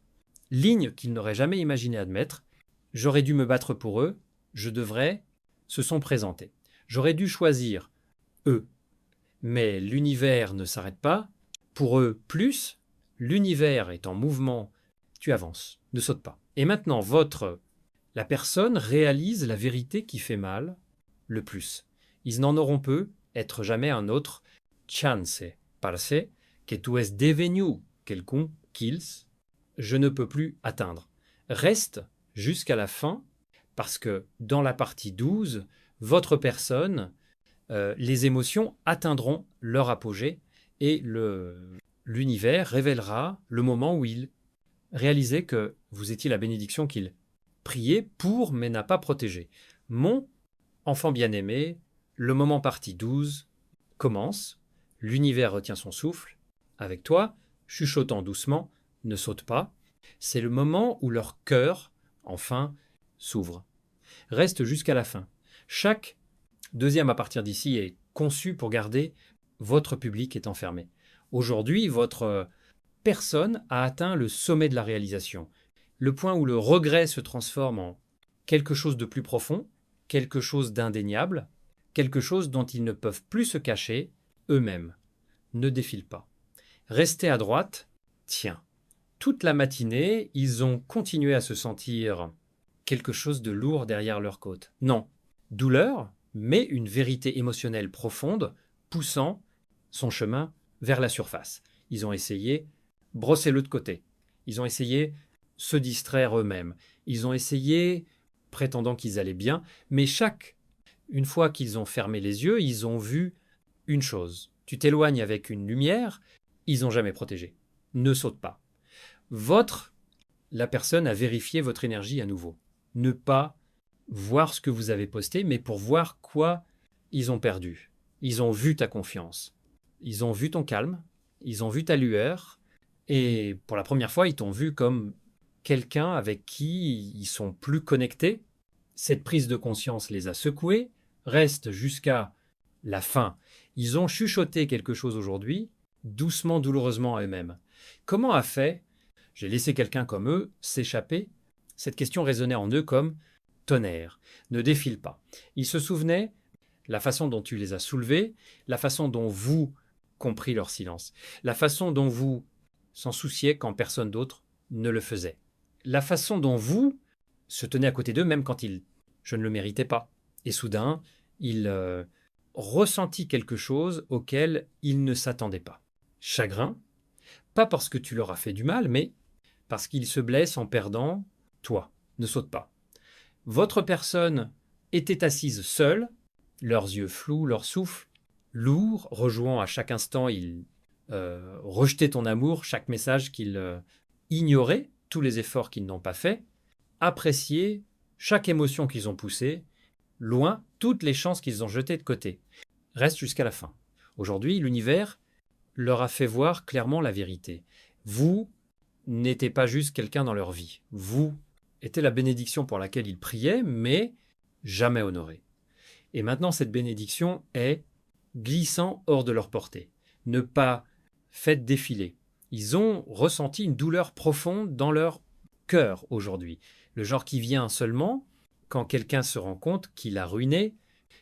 ligne qu'ils n'auraient jamais imaginé admettre. J'aurais dû me battre pour eux, je devrais, se sont présentés. J'aurais dû choisir eux. Mais l'univers ne s'arrête pas. Pour eux, plus, l'univers est en mouvement. Tu avances, ne saute pas. Et maintenant, la personne réalise la vérité qui fait mal le plus. Ils n'en auront peu, être jamais un autre chance, parce que tu es devenu quelqu'un qu'ils, je ne peux plus atteindre. Reste jusqu'à la fin, parce que dans la partie 12, votre personne, les émotions atteindront leur apogée et l'univers révélera le moment où il réalisait que vous étiez la bénédiction qu'il priait pour mais n'a pas protégé. Mon enfant bien-aimé, le moment partie 12 commence, l'univers retient son souffle avec toi, chuchotant doucement, ne saute pas. C'est le moment où leur cœur, enfin, s'ouvre. Reste jusqu'à la fin. Chaque deuxième à partir d'ici est conçu pour garder votre public est enfermé. Aujourd'hui, votre personne a atteint le sommet de la réalisation. Le point où le regret se transforme en quelque chose de plus profond, quelque chose d'indéniable, quelque chose dont ils ne peuvent plus se cacher eux-mêmes. Ne défile pas. Restez à droite. Tiens, toute la matinée, ils ont continué à se sentir quelque chose de lourd derrière leur côte. Non, douleur, mais une vérité émotionnelle profonde poussant son chemin vers la surface. Ils ont essayé brosser-le de côté. Ils ont essayé se distraire eux-mêmes. Ils ont essayé, prétendant qu'ils allaient bien, mais une fois qu'ils ont fermé les yeux, ils ont vu une chose. Tu t'éloignes avec une lumière, ils n'ont jamais protégé. Ne saute pas. La personne a vérifié votre énergie à nouveau. ne pas voir ce que vous avez posté, mais pour voir quoi ils ont perdu. Ils ont vu ta confiance, ils ont vu ton calme, ils ont vu ta lueur, et pour la première fois, ils t'ont vu comme quelqu'un avec qui ils sont plus connectés. Cette prise de conscience les a secoués, reste jusqu'à la fin. Ils ont chuchoté quelque chose aujourd'hui, doucement, douloureusement à eux-mêmes. Comment a fait, j'ai laissé quelqu'un comme eux s'échapper? Cette question résonnait en eux comme tonnerre. Ne défile pas. Ils se souvenaient la façon dont tu les as soulevés, la façon dont vous compris leur silence, la façon dont vous s'en souciez quand personne d'autre ne le faisait, la façon dont vous se tenez à côté d'eux même quand je ne le méritais pas. Et soudain, il ressentit quelque chose auquel il ne s'attendait pas. Chagrin, pas parce que tu leur as fait du mal, mais parce qu'ils se blessent en perdant toi. Ne saute pas. Votre personne était assise seule, leurs yeux flous, leur souffle lourd, rejouant à chaque instant, ils rejetaient ton amour, chaque message qu'ils ignoraient, tous les efforts qu'ils n'ont pas faits, apprécier chaque émotion qu'ils ont poussée, loin toutes les chances qu'ils ont jetées de côté. Reste jusqu'à la fin. Aujourd'hui, l'univers leur a fait voir clairement la vérité. Vous n'étiez pas juste quelqu'un dans leur vie. Vous étiez la bénédiction pour laquelle ils priaient, mais jamais honorée. Et maintenant, cette bénédiction est glissant hors de leur portée. Ne pas faites défiler. Ils ont ressenti une douleur profonde dans leur cœur aujourd'hui. Le genre qui vient seulement quand quelqu'un se rend compte qu'il a ruiné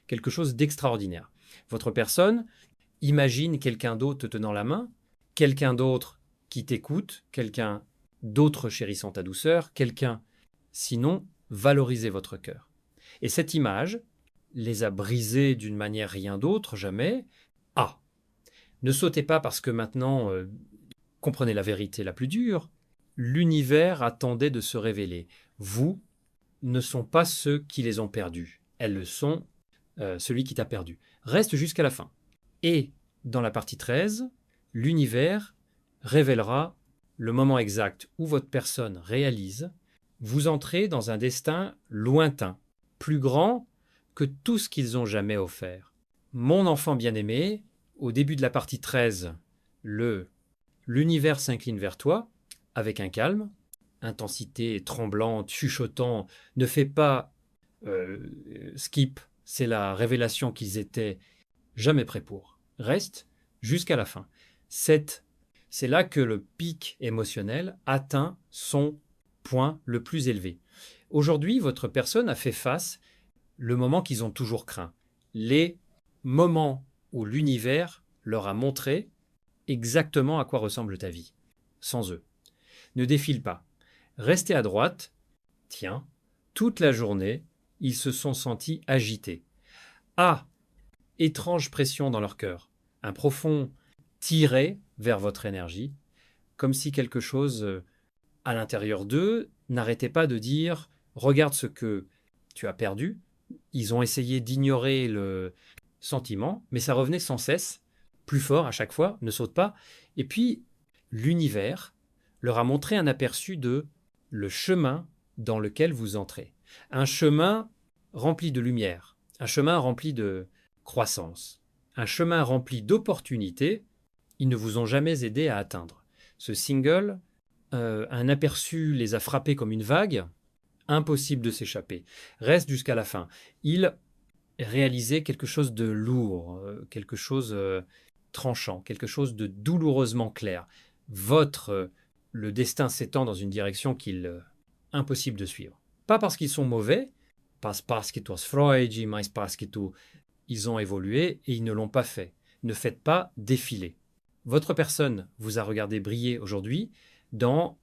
quelque chose d'extraordinaire. Votre personne imagine quelqu'un d'autre te tenant la main, quelqu'un d'autre qui t'écoute, quelqu'un d'autre chérissant ta douceur, quelqu'un, sinon, valorisez votre cœur. Et cette image les a brisés d'une manière rien d'autre, jamais. Ah, ne sautez pas parce que maintenant, comprenez la vérité la plus dure. L'univers attendait de se révéler. Vous ne sont pas ceux qui les ont perdus. Elles le sont, celui qui t'a perdu. Reste jusqu'à la fin. Et dans la partie 13, l'univers révélera le moment exact où votre personne réalise. Vous entrez dans un destin lointain, plus grand que tout ce qu'ils ont jamais offert. Mon enfant bien-aimé, au début de la partie 13, l'univers s'incline vers toi avec un calme, intensité tremblante, chuchotant, ne fais pas skip, c'est la révélation qu'ils étaient jamais prêts pour. Reste jusqu'à la fin. C'est là que le pic émotionnel atteint son point le plus élevé. Aujourd'hui, votre personne a fait face le moment qu'ils ont toujours craint. Les moments où l'univers leur a montré exactement à quoi ressemble ta vie, sans eux. Ne défile pas. Restez à droite. Tiens, toute la journée, ils se sont sentis agités. Ah, étrange pression dans leur cœur. Un profond tiré vers votre énergie, comme si quelque chose à l'intérieur d'eux n'arrêtait pas de dire « Regarde ce que tu as perdu ». Ils ont essayé d'ignorer le sentiment, mais ça revenait sans cesse, plus fort à chaque fois, ne saute pas. Et puis, l'univers leur a montré un aperçu de le chemin dans lequel vous entrez. Un chemin rempli de lumière, un chemin rempli de croissance, un chemin rempli d'opportunités. Ils ne vous ont jamais aidé à atteindre. Ce single, un aperçu les a frappés comme une vague. Impossible de s'échapper. Reste jusqu'à la fin. Il réalisait quelque chose de lourd, quelque chose tranchant, quelque chose de douloureusement clair. Le destin s'étend dans une direction impossible de suivre. Pas parce qu'ils sont mauvais, pas parce qu'ils was freudig, mais parce qu'ils ont évolué et ils ne l'ont pas fait. Ne faites pas défiler. Votre personne vous a regardé briller aujourd'hui dans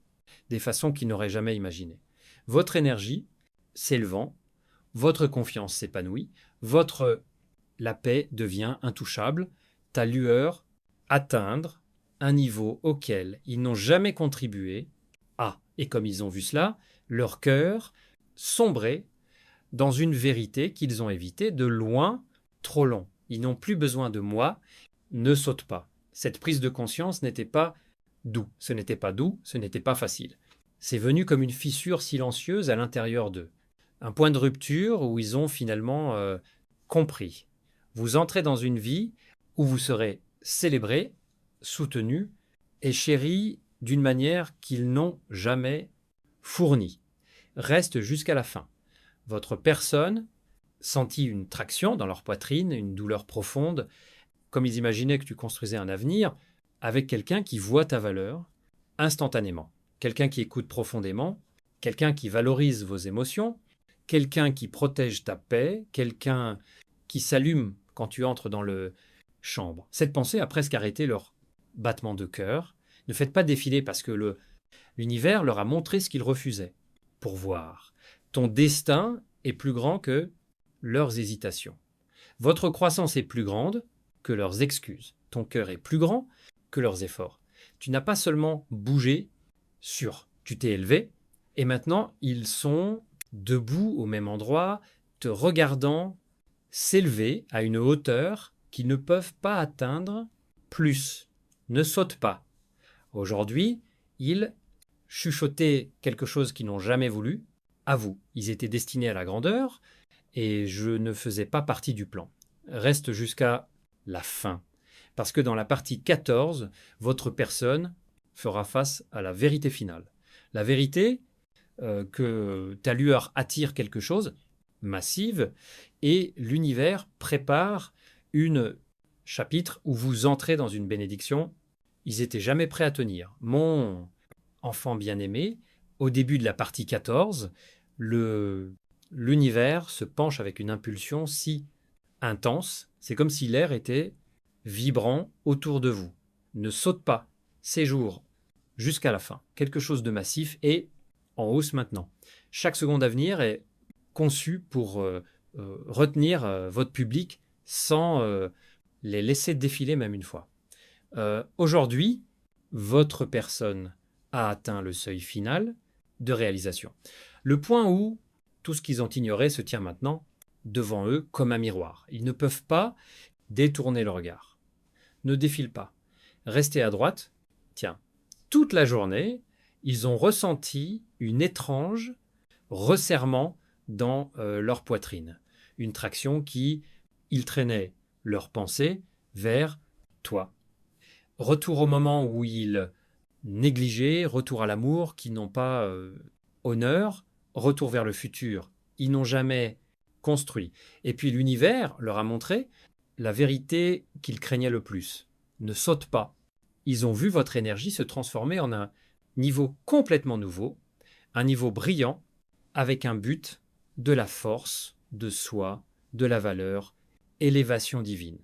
des façons qu'il n'aurait jamais imaginées. Votre énergie s'élevant, votre confiance s'épanouit, la paix devient intouchable, ta lueur atteindre un niveau auquel ils n'ont jamais contribué. Ah, et comme ils ont vu cela, leur cœur sombrait dans une vérité qu'ils ont évitée de loin, trop long. Ils n'ont plus besoin de moi, ne saute pas. Cette prise de conscience n'était pas doux, ce n'était pas facile. C'est venu comme une fissure silencieuse à l'intérieur d'eux. un point de rupture où ils ont finalement compris. Vous entrez dans une vie où vous serez célébré, soutenu et chéri d'une manière qu'ils n'ont jamais fournie. Reste jusqu'à la fin. Votre personne sentit une traction dans leur poitrine, une douleur profonde, comme ils imaginaient que tu construisais un avenir, avec quelqu'un qui voit ta valeur instantanément. Quelqu'un qui écoute profondément, quelqu'un qui valorise vos émotions, quelqu'un qui protège ta paix, quelqu'un qui s'allume quand tu entres dans le chambre. Cette pensée a presque arrêté leur battement de cœur. Ne faites pas défiler parce que l'univers leur a montré ce qu'ils refusaient. Pour voir. Ton destin est plus grand que leurs hésitations. Votre croissance est plus grande que leurs excuses. Ton cœur est plus grand que leurs efforts. Tu n'as pas seulement bougé tu t'es élevé, et maintenant ils sont debout au même endroit, te regardant s'élever à une hauteur qu'ils ne peuvent pas atteindre plus. Ne saute pas. Aujourd'hui, ils chuchotaient quelque chose qu'ils n'ont jamais voulu à vous. Ils étaient destinés à la grandeur, et je ne faisais pas partie du plan. Reste jusqu'à la fin. Parce que dans la partie 14, votre personne fera face à la vérité finale. La vérité, que ta lueur attire quelque chose, massive, et l'univers prépare une chapitre où vous entrez dans une bénédiction. Ils étaient jamais prêts à tenir. Mon enfant bien-aimé, au début de la partie 14, l'univers se penche avec une impulsion si intense, c'est comme si l'air était vibrant autour de vous. Ne saute pas, séjour jusqu'à la fin. Quelque chose de massif est en hausse maintenant. Chaque seconde à venir est conçue pour retenir votre public sans les laisser défiler même une fois. Aujourd'hui, votre personne a atteint le seuil final de réalisation. Le point où tout ce qu'ils ont ignoré se tient maintenant devant eux comme un miroir. Ils ne peuvent pas détourner le regard. Ne défile pas. Restez à droite. Tiens, toute la journée, ils ont ressenti une étrange resserrement dans leur poitrine. Une traction ils traînaient leurs pensées vers toi. Retour au moment où ils négligeaient, retour à l'amour, qui n'ont pas honneur, retour vers le futur. Ils n'ont jamais construit. Et puis l'univers leur a montré la vérité qu'ils craignaient le plus. Ne saute pas. Ils ont vu votre énergie se transformer en un niveau complètement nouveau, un niveau brillant, avec un but de la force, de soi, de la valeur, élévation divine.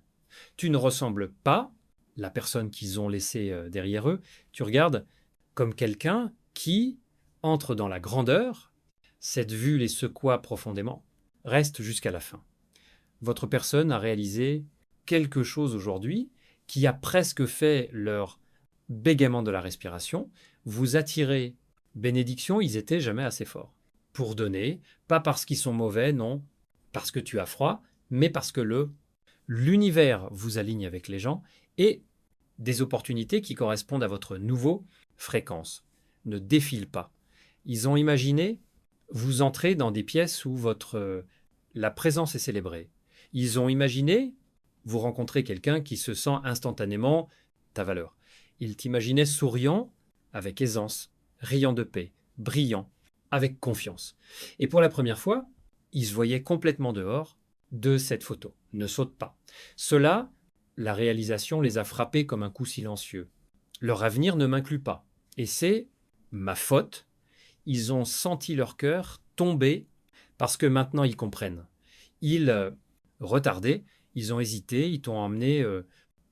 Tu ne ressembles pas, la personne qu'ils ont laissée derrière eux, tu regardes comme quelqu'un qui entre dans la grandeur. Cette vue les secoua profondément. Reste jusqu'à la fin. Votre personne a réalisé quelque chose aujourd'hui qui a presque fait leur bégaiement de la respiration. Vous attirez bénédiction, ils étaient jamais assez forts pour donner, pas parce qu'ils sont mauvais, non, parce que tu as froid, mais parce que l'univers vous aligne avec les gens et des opportunités qui correspondent à votre nouveau fréquence. Ne défile pas. Ils ont imaginé vous entrer dans des pièces où la présence est célébrée. Ils ont imaginé vous rencontrer quelqu'un qui se sent instantanément ta valeur. Ils t'imaginaient souriant avec aisance, riant de paix, brillant, avec confiance. Et pour la première fois, ils se voyaient complètement dehors de cette photo. Ne saute pas. Cela, la réalisation les a frappés comme un coup silencieux. Leur avenir ne m'inclut pas. Et c'est ma faute. Ils ont senti leur cœur tomber parce que maintenant ils comprennent. Ils retardaient, ils ont hésité, ils t'ont emmené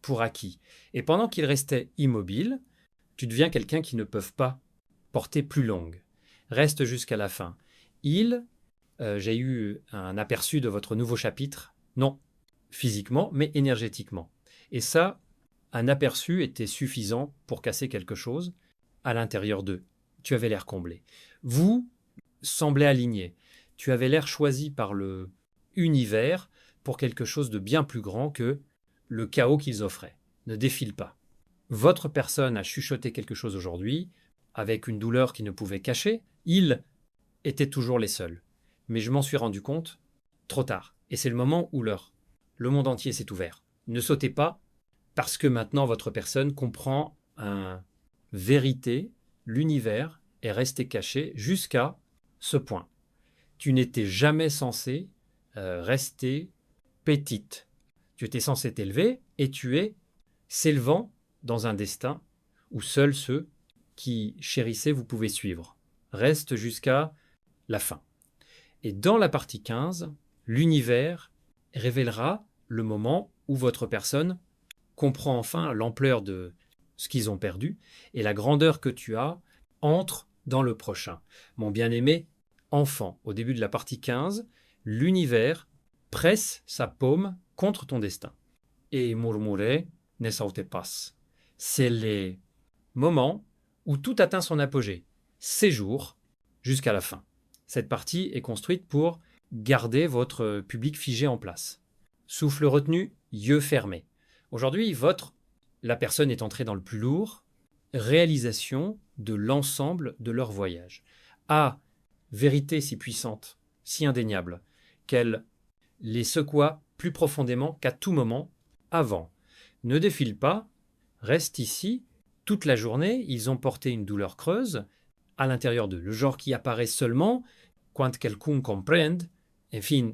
pour acquis. Et pendant qu'ils restaient immobiles, tu deviens quelqu'un qui ne peuvent pas porter plus longue. Reste jusqu'à la fin. J'ai eu un aperçu de votre nouveau chapitre, non physiquement, mais énergétiquement. Et ça, un aperçu était suffisant pour casser quelque chose à l'intérieur d'eux. Tu avais l'air comblé. Vous semblez alignés. Tu avais l'air choisi par le univers pour quelque chose de bien plus grand que le chaos qu'ils offraient. Ne défile pas. Votre personne a chuchoté quelque chose aujourd'hui, avec une douleur qu'ils ne pouvaient cacher. Ils étaient toujours les seuls. mais je m'en suis rendu compte trop tard. Et c'est le moment où le monde entier s'est ouvert. Ne sautez pas, parce que maintenant votre personne comprend une vérité, l'univers est resté caché jusqu'à ce point. Tu n'étais jamais censé rester petite. Tu étais censé t'élever et tu es s'élevant dans un destin où seuls ceux qui chérissaient vous pouvaient suivre. Reste jusqu'à la fin. Et dans la partie 15, l'univers révélera le moment où votre personne comprend enfin l'ampleur de ce qu'ils ont perdu et la grandeur que tu as entre dans le prochain. Mon bien-aimé enfant, au début de la partie 15, l'univers presse sa paume contre ton destin. Et murmuré ne saute pas. C'est les moments où tout atteint son apogée, séjour jusqu'à la fin. Cette partie est construite pour garder votre public figé en place. Souffle retenu, yeux fermés. Aujourd'hui, la personne est entrée dans le plus lourd, réalisation de l'ensemble de leur voyage. Vérité si puissante, si indéniable, qu'elle les secoua plus profondément qu'à tout moment avant. Ne défile pas, reste ici. Toute la journée, ils ont porté une douleur creuse à l'intérieur d'eux, le genre qui apparaît seulement quand quelqu'un comprend, enfin,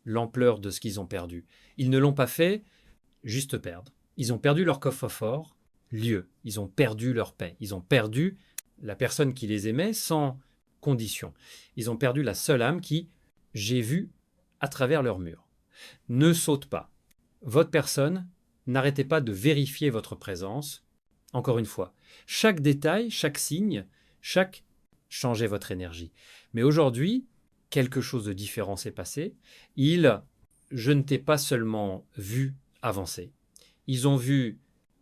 l'ampleur de ce qu'ils ont perdu. Ils ne l'ont pas fait juste perdre. Ils ont perdu leur coffre-fort, ils ont perdu leur paix, ils ont perdu la personne qui les aimait sans condition. Ils ont perdu la seule âme qui, j'ai vu à travers leur mur. Ne saute pas. Votre personne, n'arrêtez pas de vérifier votre présence. Encore une fois, chaque détail, chaque signe, changez votre énergie. Mais aujourd'hui, quelque chose de différent s'est passé. Je ne t'ai pas seulement vu avancer. Ils ont vu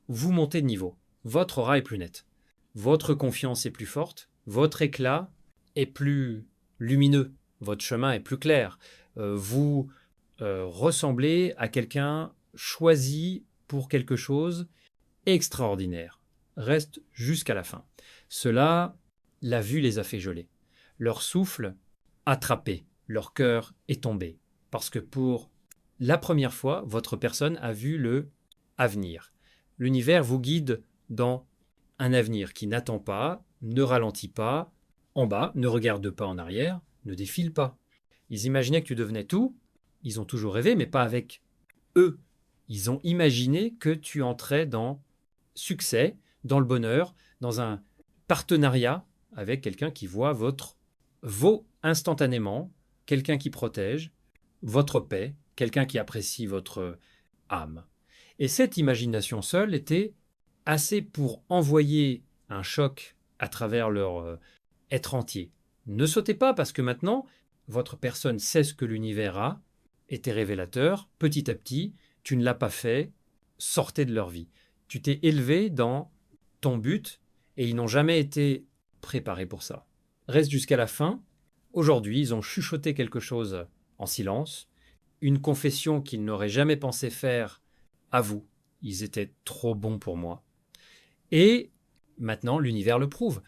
vous monter de niveau. Votre aura est plus nette. Votre confiance est plus forte. Votre éclat est plus lumineux. Votre chemin est plus clair. Vous ressemblez à quelqu'un choisi pour quelque chose extraordinaire. Reste jusqu'à la fin. Cela, la vue les a fait geler. Leur souffle attrapé. Leur cœur est tombé. Parce que pour la première fois, votre personne a vu le avenir. L'univers vous guide dans un avenir qui n'attend pas, ne ralentit pas, en bas, ne regarde pas en arrière, ne défile pas. Ils imaginaient que tu devenais tout, ils ont toujours rêvé, mais pas avec eux. Ils ont imaginé que tu entrais dans succès, dans le bonheur, dans un partenariat avec quelqu'un qui voit vos instantanément, quelqu'un qui protège, votre paix, quelqu'un qui apprécie votre âme. Et cette imagination seule était assez pour envoyer un choc à travers leur être entier. Ne sautez pas parce que maintenant, votre personne sait ce que l'univers a, était révélateur, petit à petit, tu ne l'as pas fait, sortez de leur vie. Tu t'es élevé dans ton but et ils n'ont jamais été préparés pour ça. Reste jusqu'à la fin. Aujourd'hui, ils ont chuchoté quelque chose en silence, une confession qu'ils n'auraient jamais pensé faire à vous. Ils étaient trop bons pour moi. Et maintenant, l'univers le prouve.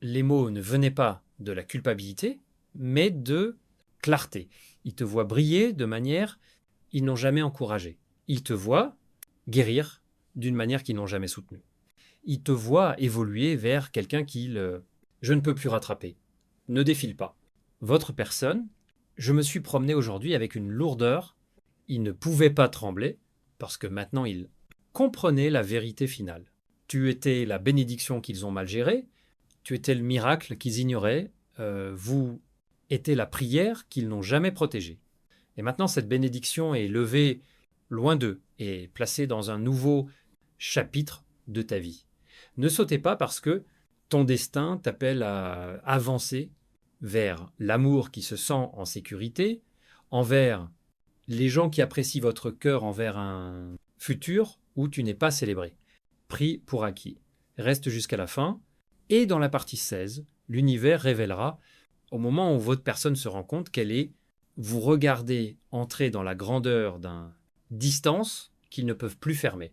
Les mots ne venaient pas de la culpabilité, mais de clarté. Ils te voient briller de manière ils n'ont jamais encouragée. Ils te voient guérir d'une manière qu'ils n'ont jamais soutenue. Ils te voient évoluer vers quelqu'un je ne peux plus rattraper. Ne défile pas. Votre personne, je me suis promené aujourd'hui avec une lourdeur. Il ne pouvait pas trembler parce que maintenant il comprenait la vérité finale. Tu étais la bénédiction qu'ils ont mal gérée, tu étais le miracle qu'ils ignoraient, vous étiez la prière qu'ils n'ont jamais protégée. Et maintenant cette bénédiction est levée loin d'eux et placée dans un nouveau chapitre de ta vie. Ne sautez pas parce que ton destin t'appelle à avancer vers l'amour qui se sent en sécurité, envers les gens qui apprécient votre cœur, envers un futur où tu n'es pas célébré. Pris pour acquis. Reste jusqu'à la fin. Et dans la partie 16, l'univers révélera, au moment où votre personne se rend compte vous regardez entrer dans la grandeur d'une distance qu'ils ne peuvent plus fermer.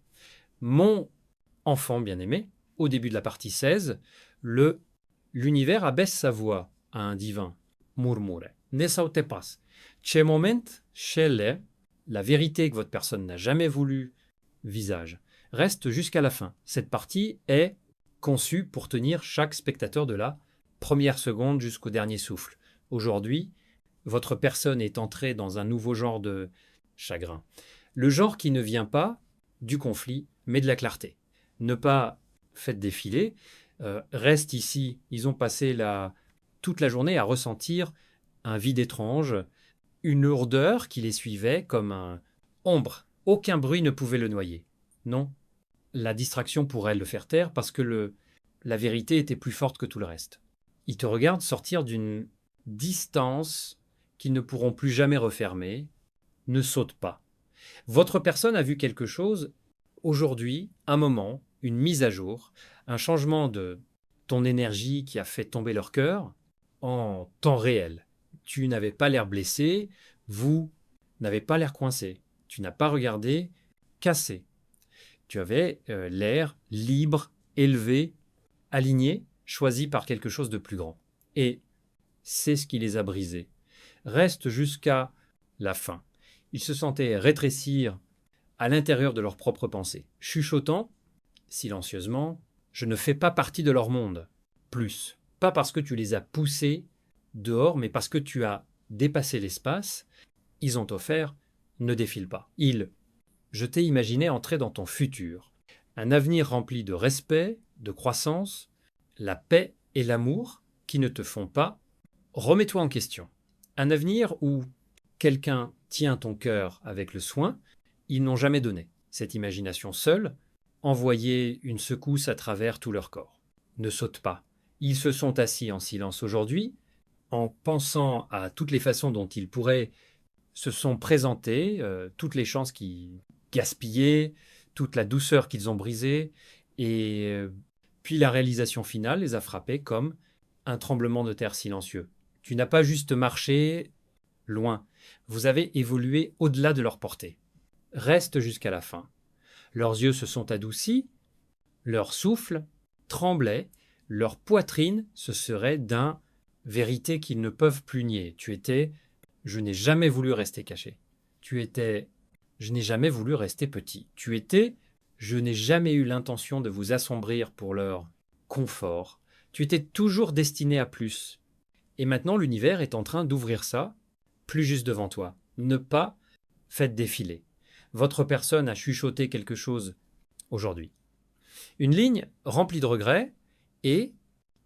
Mon enfant bien-aimé, au début de la partie 16, l'univers abaisse sa voix à un divin. Murmure. Ne saute pas. Ce moment, scelle, la vérité que votre personne n'a jamais voulu, visage, reste jusqu'à la fin. Cette partie est conçue pour tenir chaque spectateur de la première seconde jusqu'au dernier souffle. Aujourd'hui, votre personne est entrée dans un nouveau genre de chagrin. Le genre qui ne vient pas du conflit, mais de la clarté. Ne pas faites défiler, reste ici. Ils ont passé toute la journée à ressentir un vide étrange, une lourdeur qui les suivait comme un ombre. Aucun bruit ne pouvait le noyer. Non, la distraction pourrait le faire taire parce que la vérité était plus forte que tout le reste. Ils te regardent sortir d'une distance qu'ils ne pourront plus jamais refermer. Ne saute pas. Votre personne a vu quelque chose aujourd'hui, un moment, une mise à jour, un changement de ton énergie qui a fait tomber leur cœur en temps réel. Tu n'avais pas l'air blessé, vous n'avez pas l'air coincé, tu n'as pas regardé cassé. Tu avais l'air libre, élevé, aligné, choisi par quelque chose de plus grand. Et c'est ce qui les a brisés. Reste jusqu'à la fin. Ils se sentaient rétrécir à l'intérieur de leur propre pensée, chuchotant, silencieusement, je ne fais pas partie de leur monde. Plus, pas parce que tu les as poussés dehors, mais parce que tu as dépassé l'espace, ils ont offert, ne défile pas. Je t'ai imaginé entrer dans ton futur, un avenir rempli de respect, de croissance, la paix et l'amour qui ne te font pas. Remets-toi en question. Un avenir où quelqu'un tient ton cœur avec le soin, ils n'ont jamais donné. Cette imagination seule envoyait une secousse à travers tout leur corps. Ne saute pas. Ils se sont assis en silence aujourd'hui, en pensant à toutes les façons dont ils pourraient se sont présentés, toutes les chances qu'ils gaspillaient, toute la douceur qu'ils ont brisée, et puis la réalisation finale les a frappés comme un tremblement de terre silencieux. Tu n'as pas juste marché loin, vous avez évolué au-delà de leur portée. Reste jusqu'à la fin. Leurs yeux se sont adoucis, leur souffle tremblait, leur poitrine se serait d'un vérité qu'ils ne peuvent plus nier. Tu étais je n'ai jamais voulu rester caché. Tu étais je n'ai jamais voulu rester petit. Tu étais je n'ai jamais eu l'intention de vous assombrir pour leur confort. Tu étais toujours destiné à plus. Et maintenant, l'univers est en train d'ouvrir ça, plus juste devant toi. Ne pas faites défiler. Votre personne a chuchoté quelque chose aujourd'hui. Une ligne remplie de regrets et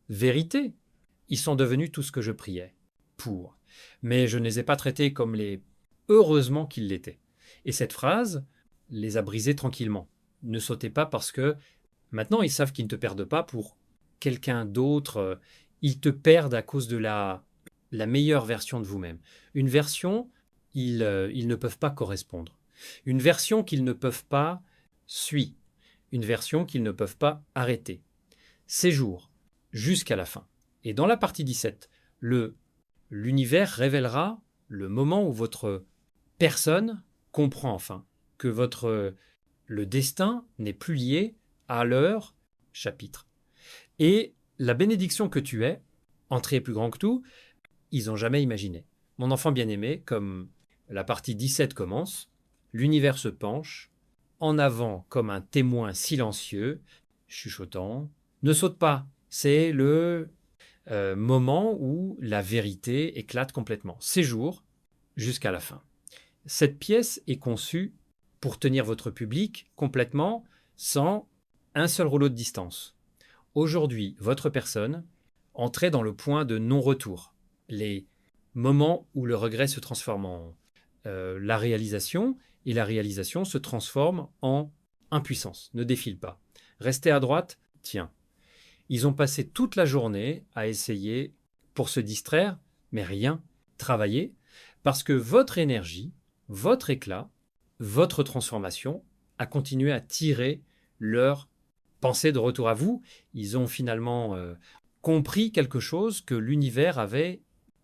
vérité. Ils sont devenus tout ce que je priais pour. Mais je ne les ai pas traités comme les heureusement qu'ils l'étaient. Et cette phrase les a brisés tranquillement. Ne sautez pas parce que maintenant ils savent qu'ils ne te perdent pas pour quelqu'un d'autre. Ils te perdent à cause de la meilleure version de vous-même. Une version, ils ne peuvent pas correspondre. Une version qu'ils ne peuvent pas suivre. Une version qu'ils ne peuvent pas arrêter. Séjour jusqu'à la fin. Et dans la partie 17, l'univers révélera le moment où votre personne comprend enfin que le destin n'est plus lié à leur chapitre. Et la bénédiction que tu es, entrée plus grand que tout, ils n'ont jamais imaginé. Mon enfant bien-aimé, comme la partie 17 commence, l'univers se penche, en avant comme un témoin silencieux, chuchotant. Ne saute pas, c'est le moment où la vérité éclate complètement. Séjour jusqu'à la fin. Cette pièce est conçue pour tenir votre public complètement sans un seul rouleau de distance. Aujourd'hui, votre personne entrait dans le point de non-retour. Les moments où le regret se transforme en la réalisation, et la réalisation se transforme en impuissance. Ne défile pas. Restez à droite, tiens. Ils ont passé toute la journée à essayer, pour se distraire, mais rien, travailler, parce que votre énergie, votre éclat, votre transformation a continué à tirer leur pensée de retour à vous. Ils ont finalement compris quelque chose que l'univers avait,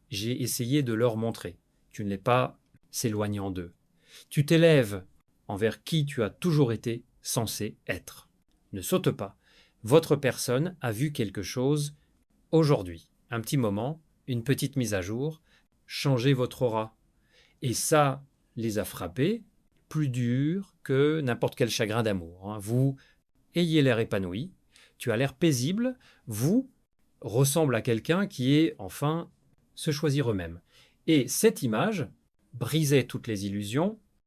j'ai essayé de leur montrer. Tu ne l'es pas s'éloignant d'eux. Tu t'élèves envers qui tu as toujours été censé être. Ne saute pas. Votre personne a vu quelque chose aujourd'hui. Un petit moment, une petite mise à jour, changez votre aura. Et ça les a frappés plus dur que n'importe quel chagrin d'amour, hein. Vous ayez l'air épanoui, tu as l'air paisible, vous ressemble à quelqu'un qui est enfin se choisir eux-mêmes. Et cette image brisait toutes les illusions